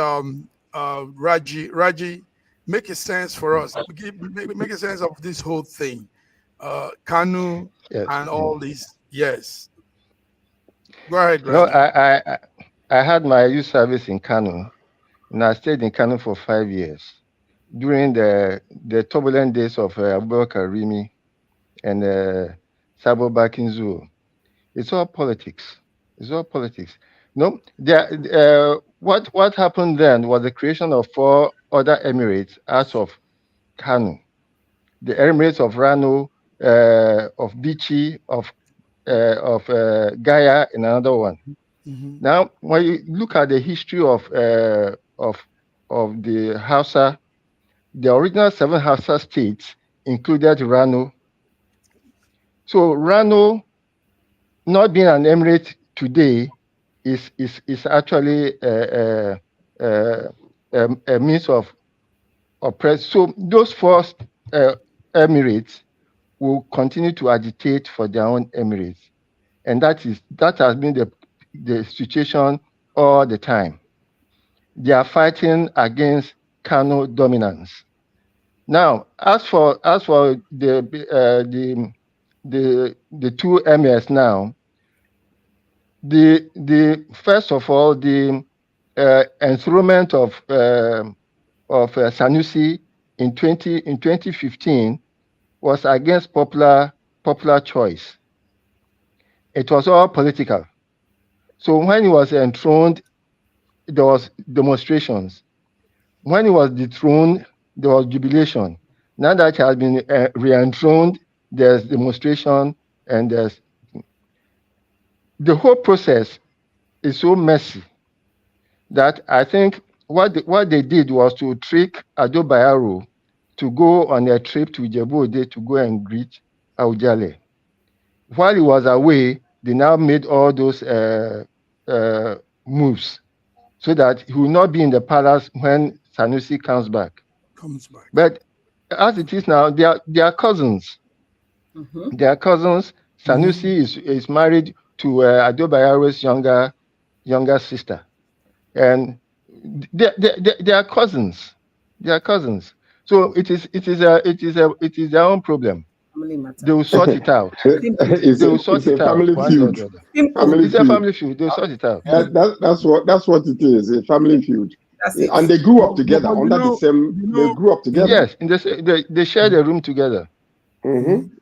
Raji. Raji, make a sense for us. Make a sense of this whole thing. Kanu, yes, and all this. Yes. Go ahead, Raji. No, I had my youth service in Kanu, and I stayed in Kanu for 5 years during the turbulent days of Abubakar Rimi and Sabo Bakinzu. It's all politics. It's all politics. No, what happened then was the creation of 4 other emirates out of Kanu, the emirates of Rano, of Bichi, of Gaya, and another one. Mm-hmm. Now, when you look at the history of the Hausa, the original 7 Hausa states included Rano. So Rano, not being an emirate today, is actually a means of oppress. So those 4 emirates will continue to agitate for their own emirates, and that has been the situation all the time. They are fighting against Kano dominance. Now, as for the 2 emirs now. The first of all, the enthronement of Sanusi in 2015 was against popular choice. It was all political. So when he was enthroned, there was demonstrations. When he was dethroned, there was jubilation. Now that he has been re-enthroned, there's demonstration, and there's the whole process is so messy that I think what they did was to trick Adobayaro to go on a trip to Ijebu-Ode to go and greet Aujale. While he was away, they now made all those moves so that he will not be in the palace when Sanusi comes back. But as it is now, they are cousins. Mm-hmm. They are cousins. Sanusi is married to Adobayaro's younger sister, and they are cousins. They are cousins. So it is their own problem. They will sort it out. It's a family feud. It's a family feud. They will sort it out. That's what it is. A family feud. And they grew up together under the same. They grew up together. Yes, and they share the room together. Mm-hmm.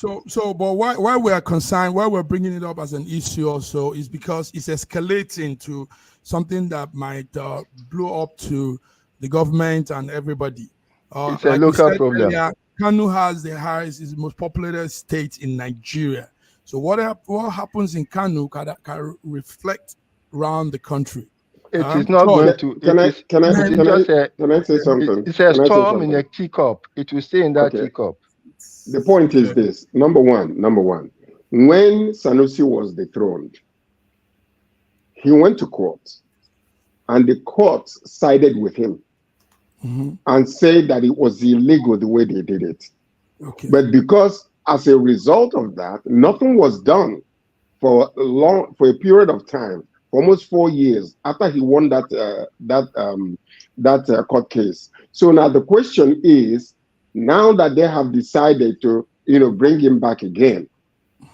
But why we are concerned, why we're bringing it up as an issue also is because it's escalating to something that might blow up to the government and everybody. It's a local problem. Earlier, Kano has the highest, is the most populated state in Nigeria. So what happens in Kano can reflect around the country. It is not going to. Can I say something? It's a storm in a teacup. It will stay in that teacup. The point is this: number one, when Sanusi was dethroned, he went to court, and the court sided with him and said that it was illegal the way they did it. Okay. But because as a result of that, nothing was done for a period of time, for almost 4 years after he won that court case. So now the question is, now that they have decided to, bring him back again,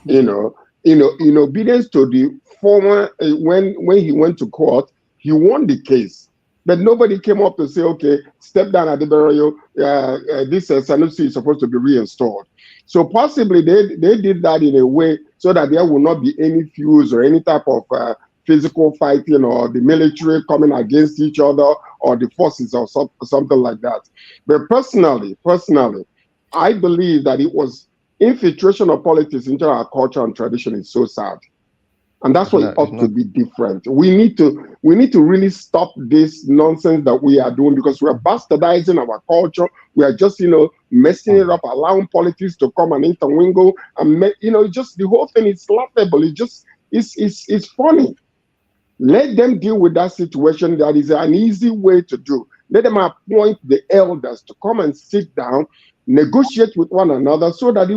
in obedience to the former, when he went to court, he won the case. But nobody came up to say, okay, step down at the burial. This Sanusi is supposed to be reinstalled. So possibly they did that in a way so that there will not be any feuds or any type of physical fighting or the military coming against each other or the forces or something like that. But personally, I believe that it was infiltration of politics into our culture and tradition is so sad. And that's why it ought to be different. We need to really stop this nonsense that we are doing, because we are bastardizing our culture. We are just, messing it up, allowing politics to come and intermingle. And, just the whole thing is laughable. It's funny. Let them deal with that situation. That is an easy way to do. Let them appoint the elders to come and sit down, negotiate with one another, so that it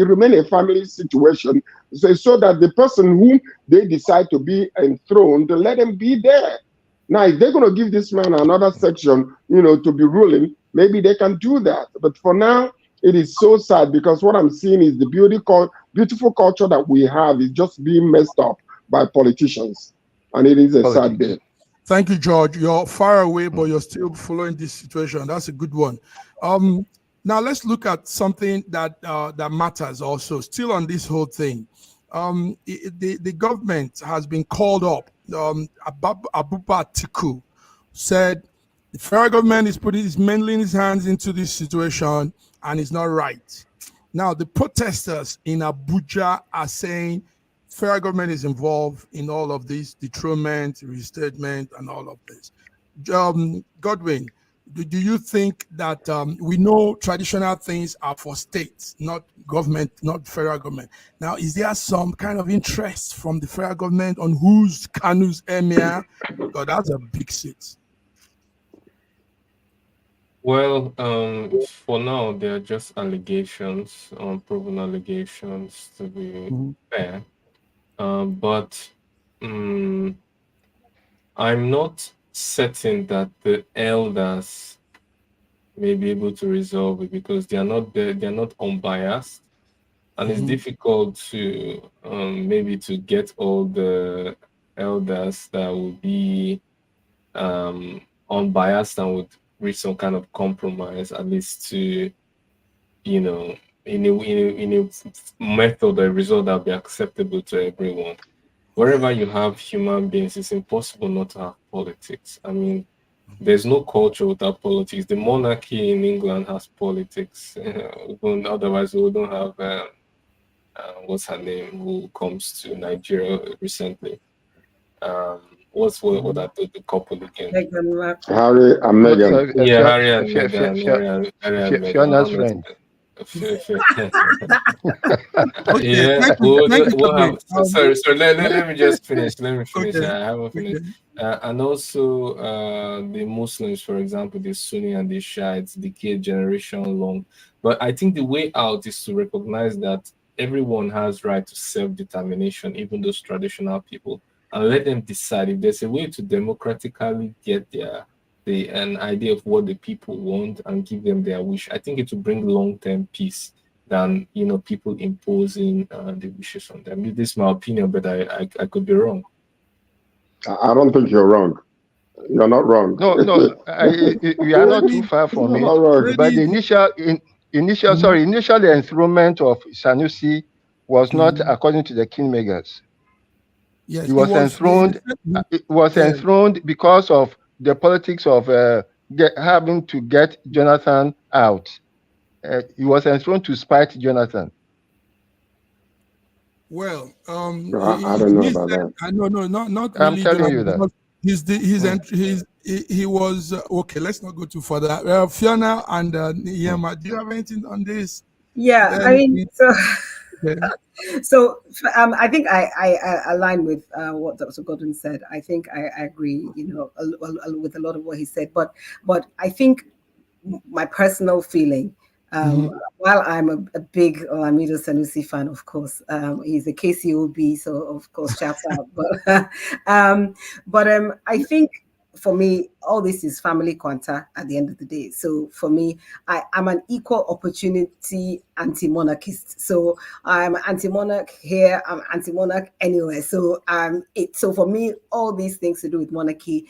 remain a family situation, so that the person whom they decide to be enthroned, let them be there. Now, if they're going to give this man another section, to be ruling, maybe they can do that. But for now, it is so sad, because what I'm seeing is the beautiful culture that we have is just being messed up by politicians. And it is a sad day. Thank you, George. You're far away, but you're still following this situation. That's a good one. Now let's look at something that matters also. Still on this whole thing, the government has been called up. Abubakar Atiku said the federal government is mainly his hands into this situation, and it's not right. Now the protesters in Abuja are saying federal government is involved in all of this dethronement, restatement, and all of this. Godwin, do you think that we know traditional things are for states, not government, not federal government? Now, is there some kind of interest from the federal government on who's Kanu's emir? Because that's a big seat. Well, for now, they're just allegations, unproven allegations, to be fair. But I'm not certain that the elders may be able to resolve it, because they're not unbiased, and it's difficult to maybe to get all the elders that will be unbiased and would reach some kind of compromise, at least to in a method or result that will be acceptable to everyone. Wherever you have human beings, it's impossible not to have politics. I mean, there's no culture without politics. The monarchy in England has politics. Otherwise, we don't have, what's her name, who comes to Nigeria recently. What's that the couple again? Harry and Meghan. Yeah, Harry and Meghan. Fiona's friend. Sorry. Let me just finish. Okay. I haven't finished. And also, the Muslims, for example, the Sunni and the Shiites, decade generation long. But I think the way out is to recognize that everyone has right to self-determination, even those traditional people, and let them decide. If there's a way to democratically get an idea of what the people want and give them their wish, I think it will bring long-term peace than people imposing the wishes on them. This is my opinion, but I could be wrong. I don't think you're wrong. You're not wrong. No, you are not too far from it. But the initial enthronement of Sanusi was not according to the kingmakers. Yes, He was enthroned. It was enthroned because of the politics of having to get Jonathan out. He was enthroned to spite Jonathan. Well, I don't know about that. I know, not really. I'm telling you that. He was okay. Let's not go too further. Fiona and Yema, do you have anything on this? Yeah, I mean, so. So I think I align with what Dr. Gordon said. I think I agree, you know, with a lot of what he said. But I think my personal feeling, while I'm a big Lamido Sanusi fan, of course, he's a KCOB, so of course, shouts out. But I think, for me, all this is family quanta at the end of the day. So for me, I'm an equal opportunity anti-monarchist. So I'm anti-monarch here, I'm anti-monarch anywhere. So so for me, all these things to do with monarchy,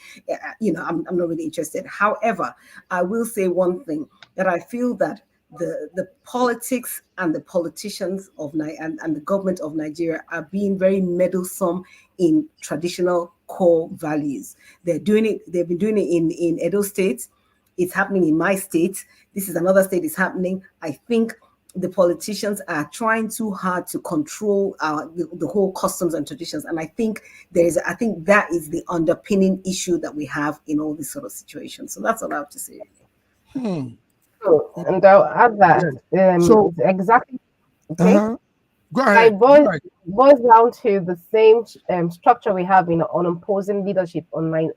you know, I'm not really interested. However, I will say one thing, that I feel that the politics and the politicians of and the government of Nigeria are being very meddlesome in traditional core values. They've been doing it in Edo State. It's happening in my state. This is another state it's happening. I think the politicians are trying too hard to control the whole customs and traditions. And I think that is the underpinning issue that we have in all these sort of situations. So that's all I have to say. And I'll add that. So exactly. Okay. Go ahead. It boils down to the same structure we have on imposing leadership online,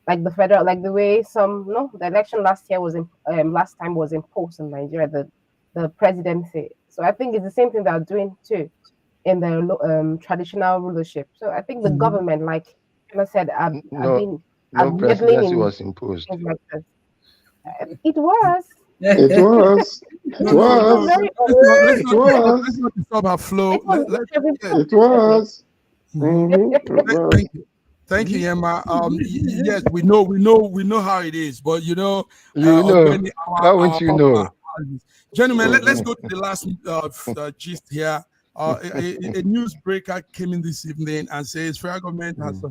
like the federal, like the way the election last time was imposed in Nigeria, the presidency. So I think it's the same thing they're doing too in the traditional rulership. So I think the government, like I said, no presidency was imposed. Like this. It was. It was. It was. Let's not disturb our flow. It was. Thank you, Emma. Yes, we know how it is, but you know, how won't you know? Gentlemen, let's go to the last gist here. A newsbreaker came in this evening and says federal government has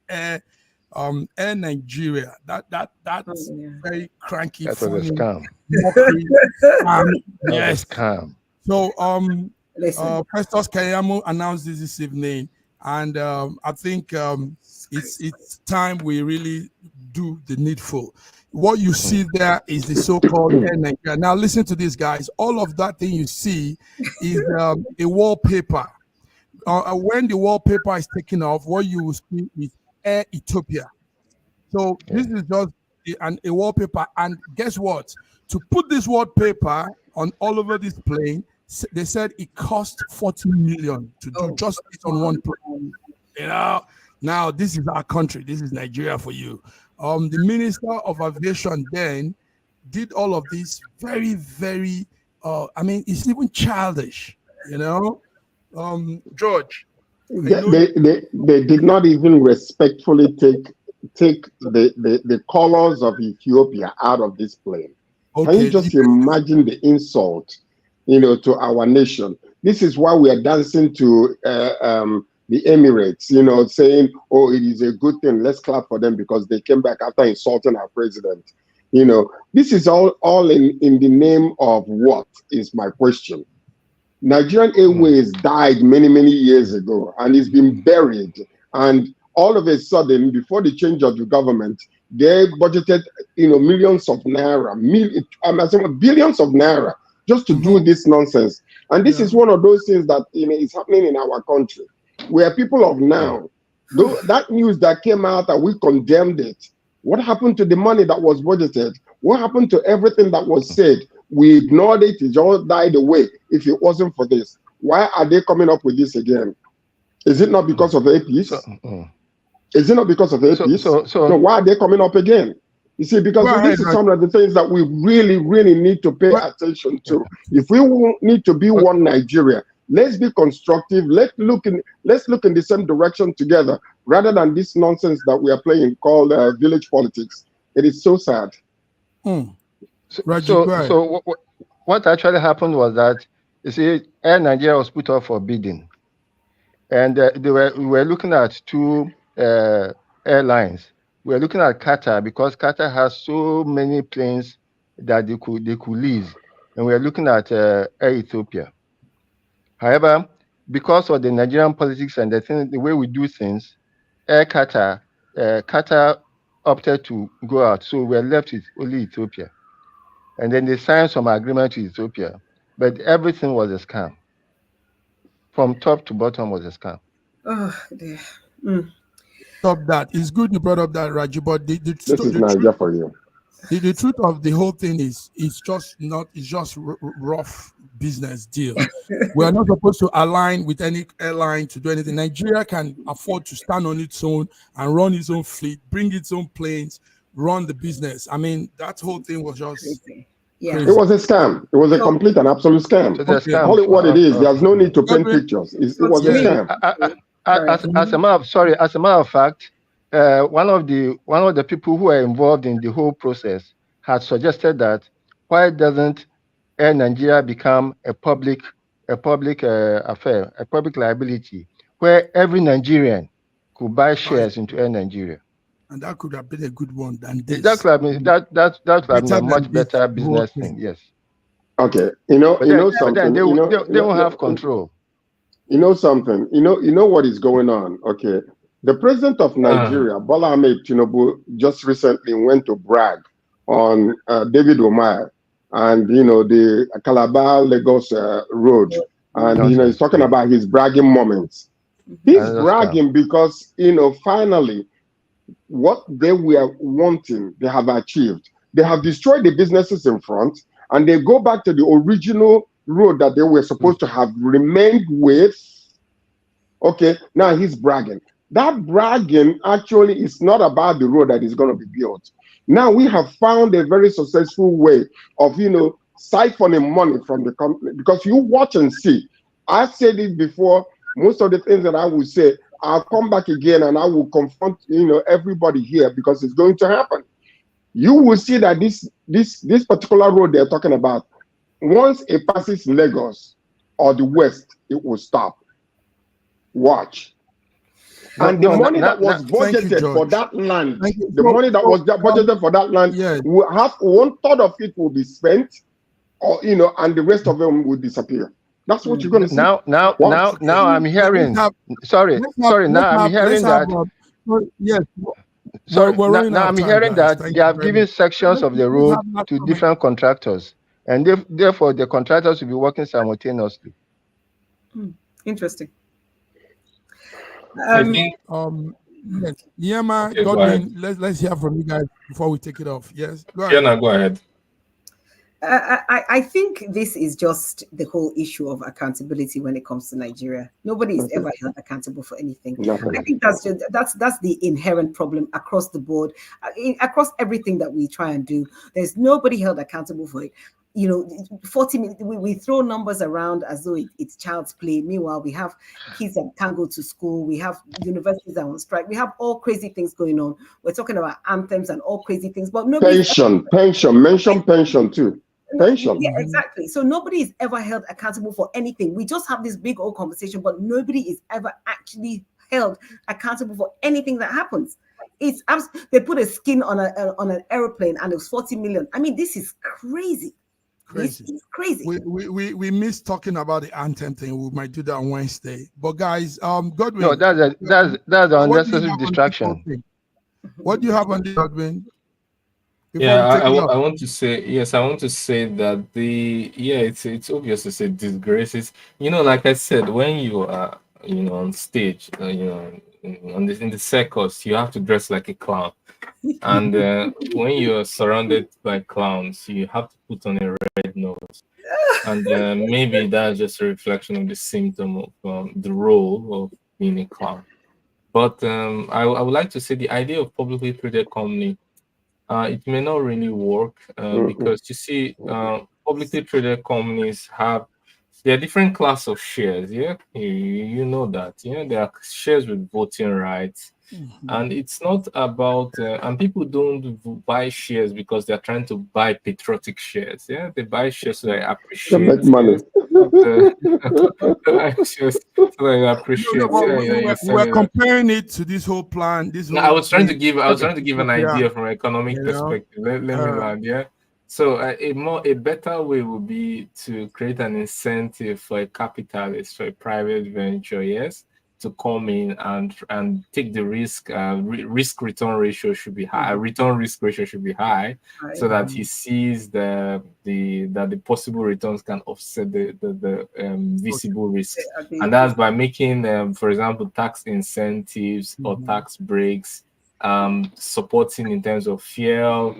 Air Nigeria. That's very cranky. That was a scam. Yes. Scam. So Festus Keyamo announced this evening, and I think it's time we really do the needful. What you see there is the so-called Air Nigeria. Now listen to this, guys. All of that thing you see is a wallpaper. When the wallpaper is taken off, what you will see is Air Ethiopia. So this is just a wallpaper, and guess what? To put this wallpaper on all over this plane, they said it cost 40 million to do just it on one plane. You know, now this is our country. This is Nigeria for you. The Minister of Aviation then did all of this very, very. I mean, it's even childish. You know, George. They did not even respectfully take the colors of Ethiopia out of this plane. Okay. Can you just imagine the insult, you know, to our nation? This is why we are dancing to the Emirates, you know, saying, "Oh, it is a good thing. Let's clap for them because they came back after insulting our president." You know, this is all in the name of what is my question. Nigerian Airways died many years ago, and it's been buried. And all of a sudden, before the change of the government, they budgeted, you know, millions of naira, billions of naira just to do this nonsense. And this is one of those things that, you know, is happening in our country. We are people of now. That news that came out and we condemned it. What happened to the money that was budgeted? What happened to everything that was said? We ignored it. It just died away. If it wasn't for this, why are they coming up with this again? Is it not because of APs? Is it not because of APs? So why are they coming up again? You see, because this is some of the things that we really need to pay attention to. If we need to be one Nigeria, let's be constructive. Let's look in the same direction together, rather than this nonsense that we are playing called village politics. It is so sad. what actually happened was that, you see, Air Nigeria was put up for bidding, and we were looking at two airlines. We were looking at Qatar because Qatar has so many planes that they could lease, and we were looking at Air Ethiopia. However, because of the Nigerian politics and the way we do things, Qatar opted to go out, so we were left with only Ethiopia. And then they signed some agreement with Ethiopia, but everything was a scam. From top to bottom was a scam. Oh, dear. Stop that. It's good you brought up that, Raji, but This is Niger for you. The truth of the whole thing is it's just rough business deal. We are not supposed to align with any airline to do anything. Nigeria can afford to stand on its own and run its own fleet, bring its own planes, run the business. I mean, that whole thing was just crazy. Yeah. It was a scam. It was a complete and absolute scam. Call it what it is. There's no need to paint pictures. It was a scam. As a matter of fact, one of the people who were involved in the whole process had suggested that why doesn't Air Nigeria become a public affair, a public liability, where every Nigerian could buy shares into Air Nigeria. And that could have been a good one than this. That could have been a much better business thing. Yes. Okay. You know something. They won't have control. You know something. You know what is going on. Okay. The president of Nigeria, Bola Ahmed Tinubu, just recently went to brag on David Umahi and the Calabar Lagos road, and he's talking about his bragging moments. He's bragging because finally what they were wanting, they have achieved. They have destroyed the businesses in front, and they go back to the original road that they were supposed to have remained with. Okay, now he's bragging. That bragging actually is not about the road that is going to be built. Now we have found a very successful way of, siphoning money from the company, because you watch and see. I said it before. Most of the things that I will say, I'll come back again and I will confront, everybody here, because it's going to happen. You will see that this particular road they're talking about, once it passes Lagos or the West, it will stop. Watch. And the money that was budgeted for that land, money that was budgeted for that land, will have 1/3 of it will be spent, or and the rest of them will disappear. That's what you're going to see. Now I'm hearing. Now I'm hearing that. Yes. Sorry. Now I'm hearing that they have given sections of the road to different contractors, and therefore the contractors will be working simultaneously. Interesting. Yes. Yema, okay, Godwin, let's hear from you guys before we take it off. Yes, go ahead. Yeah, go ahead. I think this is just the whole issue of accountability when it comes to Nigeria. Nobody is ever held accountable for anything. I think that's the inherent problem across the board, across everything that we try and do. There's nobody held accountable for it. 40 minutes, we throw numbers around as though it's child's play. Meanwhile, we have kids that can't go to school. We have universities that are on strike. We have all crazy things going on. We're talking about anthems and all crazy things, but nobody. Pension, mention pension too. Pension. Yeah, exactly. So nobody is ever held accountable for anything. We just have this big old conversation, but nobody is ever actually held accountable for anything that happens. They put a skin on an airplane and it was 40 million. I mean, this is crazy. This is crazy. We missed talking about the anthem thing. We might do that on Wednesday. But guys, Godwin. No, that's an unnecessary distraction. What do you have on the Godwin? I want to say that it's obvious to say disgraces. Like I said, when you are on stage, in the circus, you have to dress like a clown, and when you're surrounded by clowns, you have to put on a red nose, and maybe that's just a reflection of the symptom of the role of being a clown. But I would like to say the idea of publicly traded company. It may not really work because you see, publicly traded companies have there are different class of shares. Yeah, you know that. Yeah, there are shares with voting rights, and it's not about. And people don't buy shares because they're trying to buy patriotic shares. Yeah, they buy shares so they To appreciate. make money. Shares so they appreciate. But Yeah, we you're were selling it. comparing it to this whole plan, this No, I whole was trying to thing. give. I was trying to give an Yeah, idea from an economic you know. perspective. Let me Uh, land. Yeah. So a better way would be to create an incentive for a capitalist, for a private venture, yes, to come in and take the risk. Risk return ratio should be high. Return risk ratio should be high, so that he sees that the possible returns can offset the visible risks, and that's by making, for example, tax incentives or tax breaks, supporting in terms of fuel,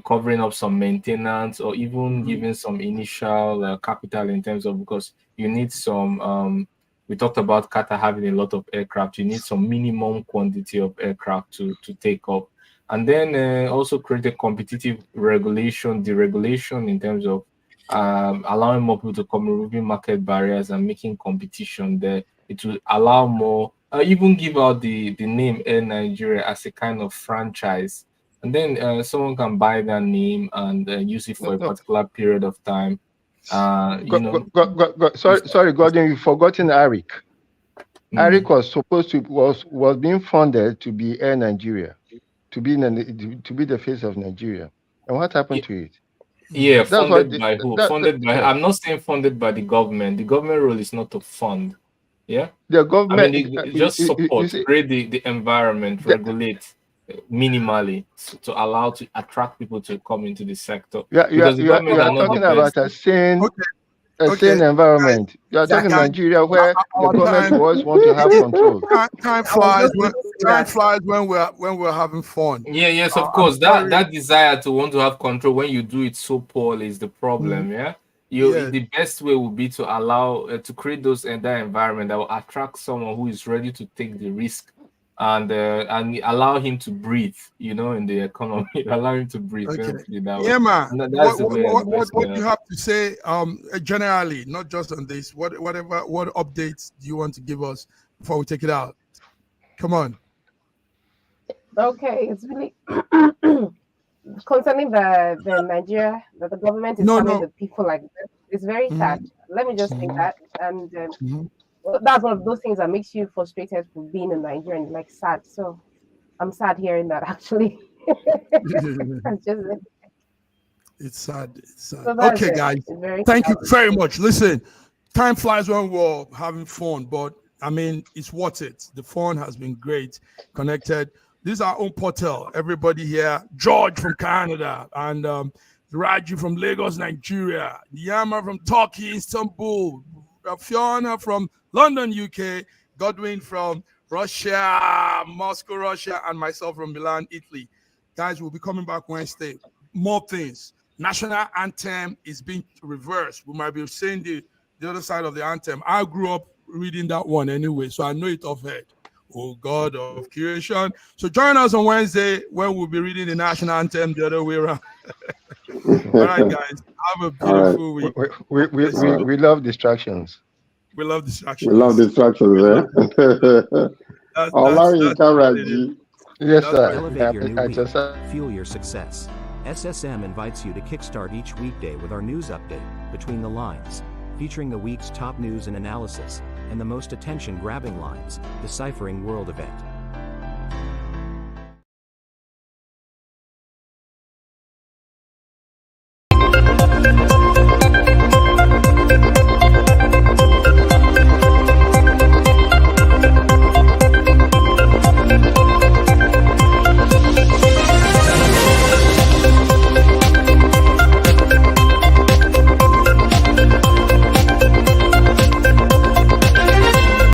covering up some maintenance, or even giving some initial capital in terms of, because you need some. We talked about Qatar having a lot of aircraft. You need some minimum quantity of aircraft to take up, and then also create a competitive regulation, deregulation in terms of allowing more people to come, removing market barriers and making competition there. It will allow more. Even give out the name Air Nigeria as a kind of franchise, and then someone can buy that name and use it for a particular period of time. Sorry, Gordon, you've forgotten Arik. Arik was supposed to was being funded to be Air Nigeria, to be the face of Nigeria. And what happened to it? Yeah, That's funded by who? Funded by. I'm not saying funded by the government. The government role is not to fund. Yeah, the government. I mean, just support, create the environment, regulate minimally to allow to attract people to come into the sector. Yeah, you are talking about a sane environment. You are talking Nigeria where the government always want to have control. Time flies when we're having fun. Yeah, yes, of course. That desire to want to have control when you do it so poorly is the problem. Yeah. The best way would be to allow to create that environment that will attract someone who is ready to take the risk, and allow him to breathe, in the economy. Allow him to breathe. Yeah, man. What do you have to say generally, not just on this? What updates do you want to give us before we take it out? Come on. Okay, it's really concerning the Nigeria, that the government is telling the people like this. It's very sad. Let me just say that. And that's one of those things that makes you frustrated for being a Nigerian, like sad. So I'm sad hearing that, actually. It's sad. So okay, guys. Thank you very much. Listen, time flies when we're having fun, but I mean, it's worth it. The fun has been great. Connected. This is our own portal. Everybody here, George from Canada, and Raji from Lagos, Nigeria, Yama from Turkey, Istanbul, Fiona from London, UK, Godwin from Russia, Moscow, Russia, and myself from Milan, Italy. Guys, we'll be coming back Wednesday. More things. National anthem is being reversed. We might be saying the other side of the anthem. I grew up reading that one anyway, so I know it off head. Oh God of creation. So join us on Wednesday when we'll be reading the national anthem the other way around. All right, guys. Have a beautiful week. We love distractions. We love distractions. We love distractions, Yes, sir. Elevate your new week. Fuel your success. SSM invites you to kickstart each weekday with our news update, Between the Lines, featuring the week's top news and analysis, and the most attention-grabbing lines, deciphering world event.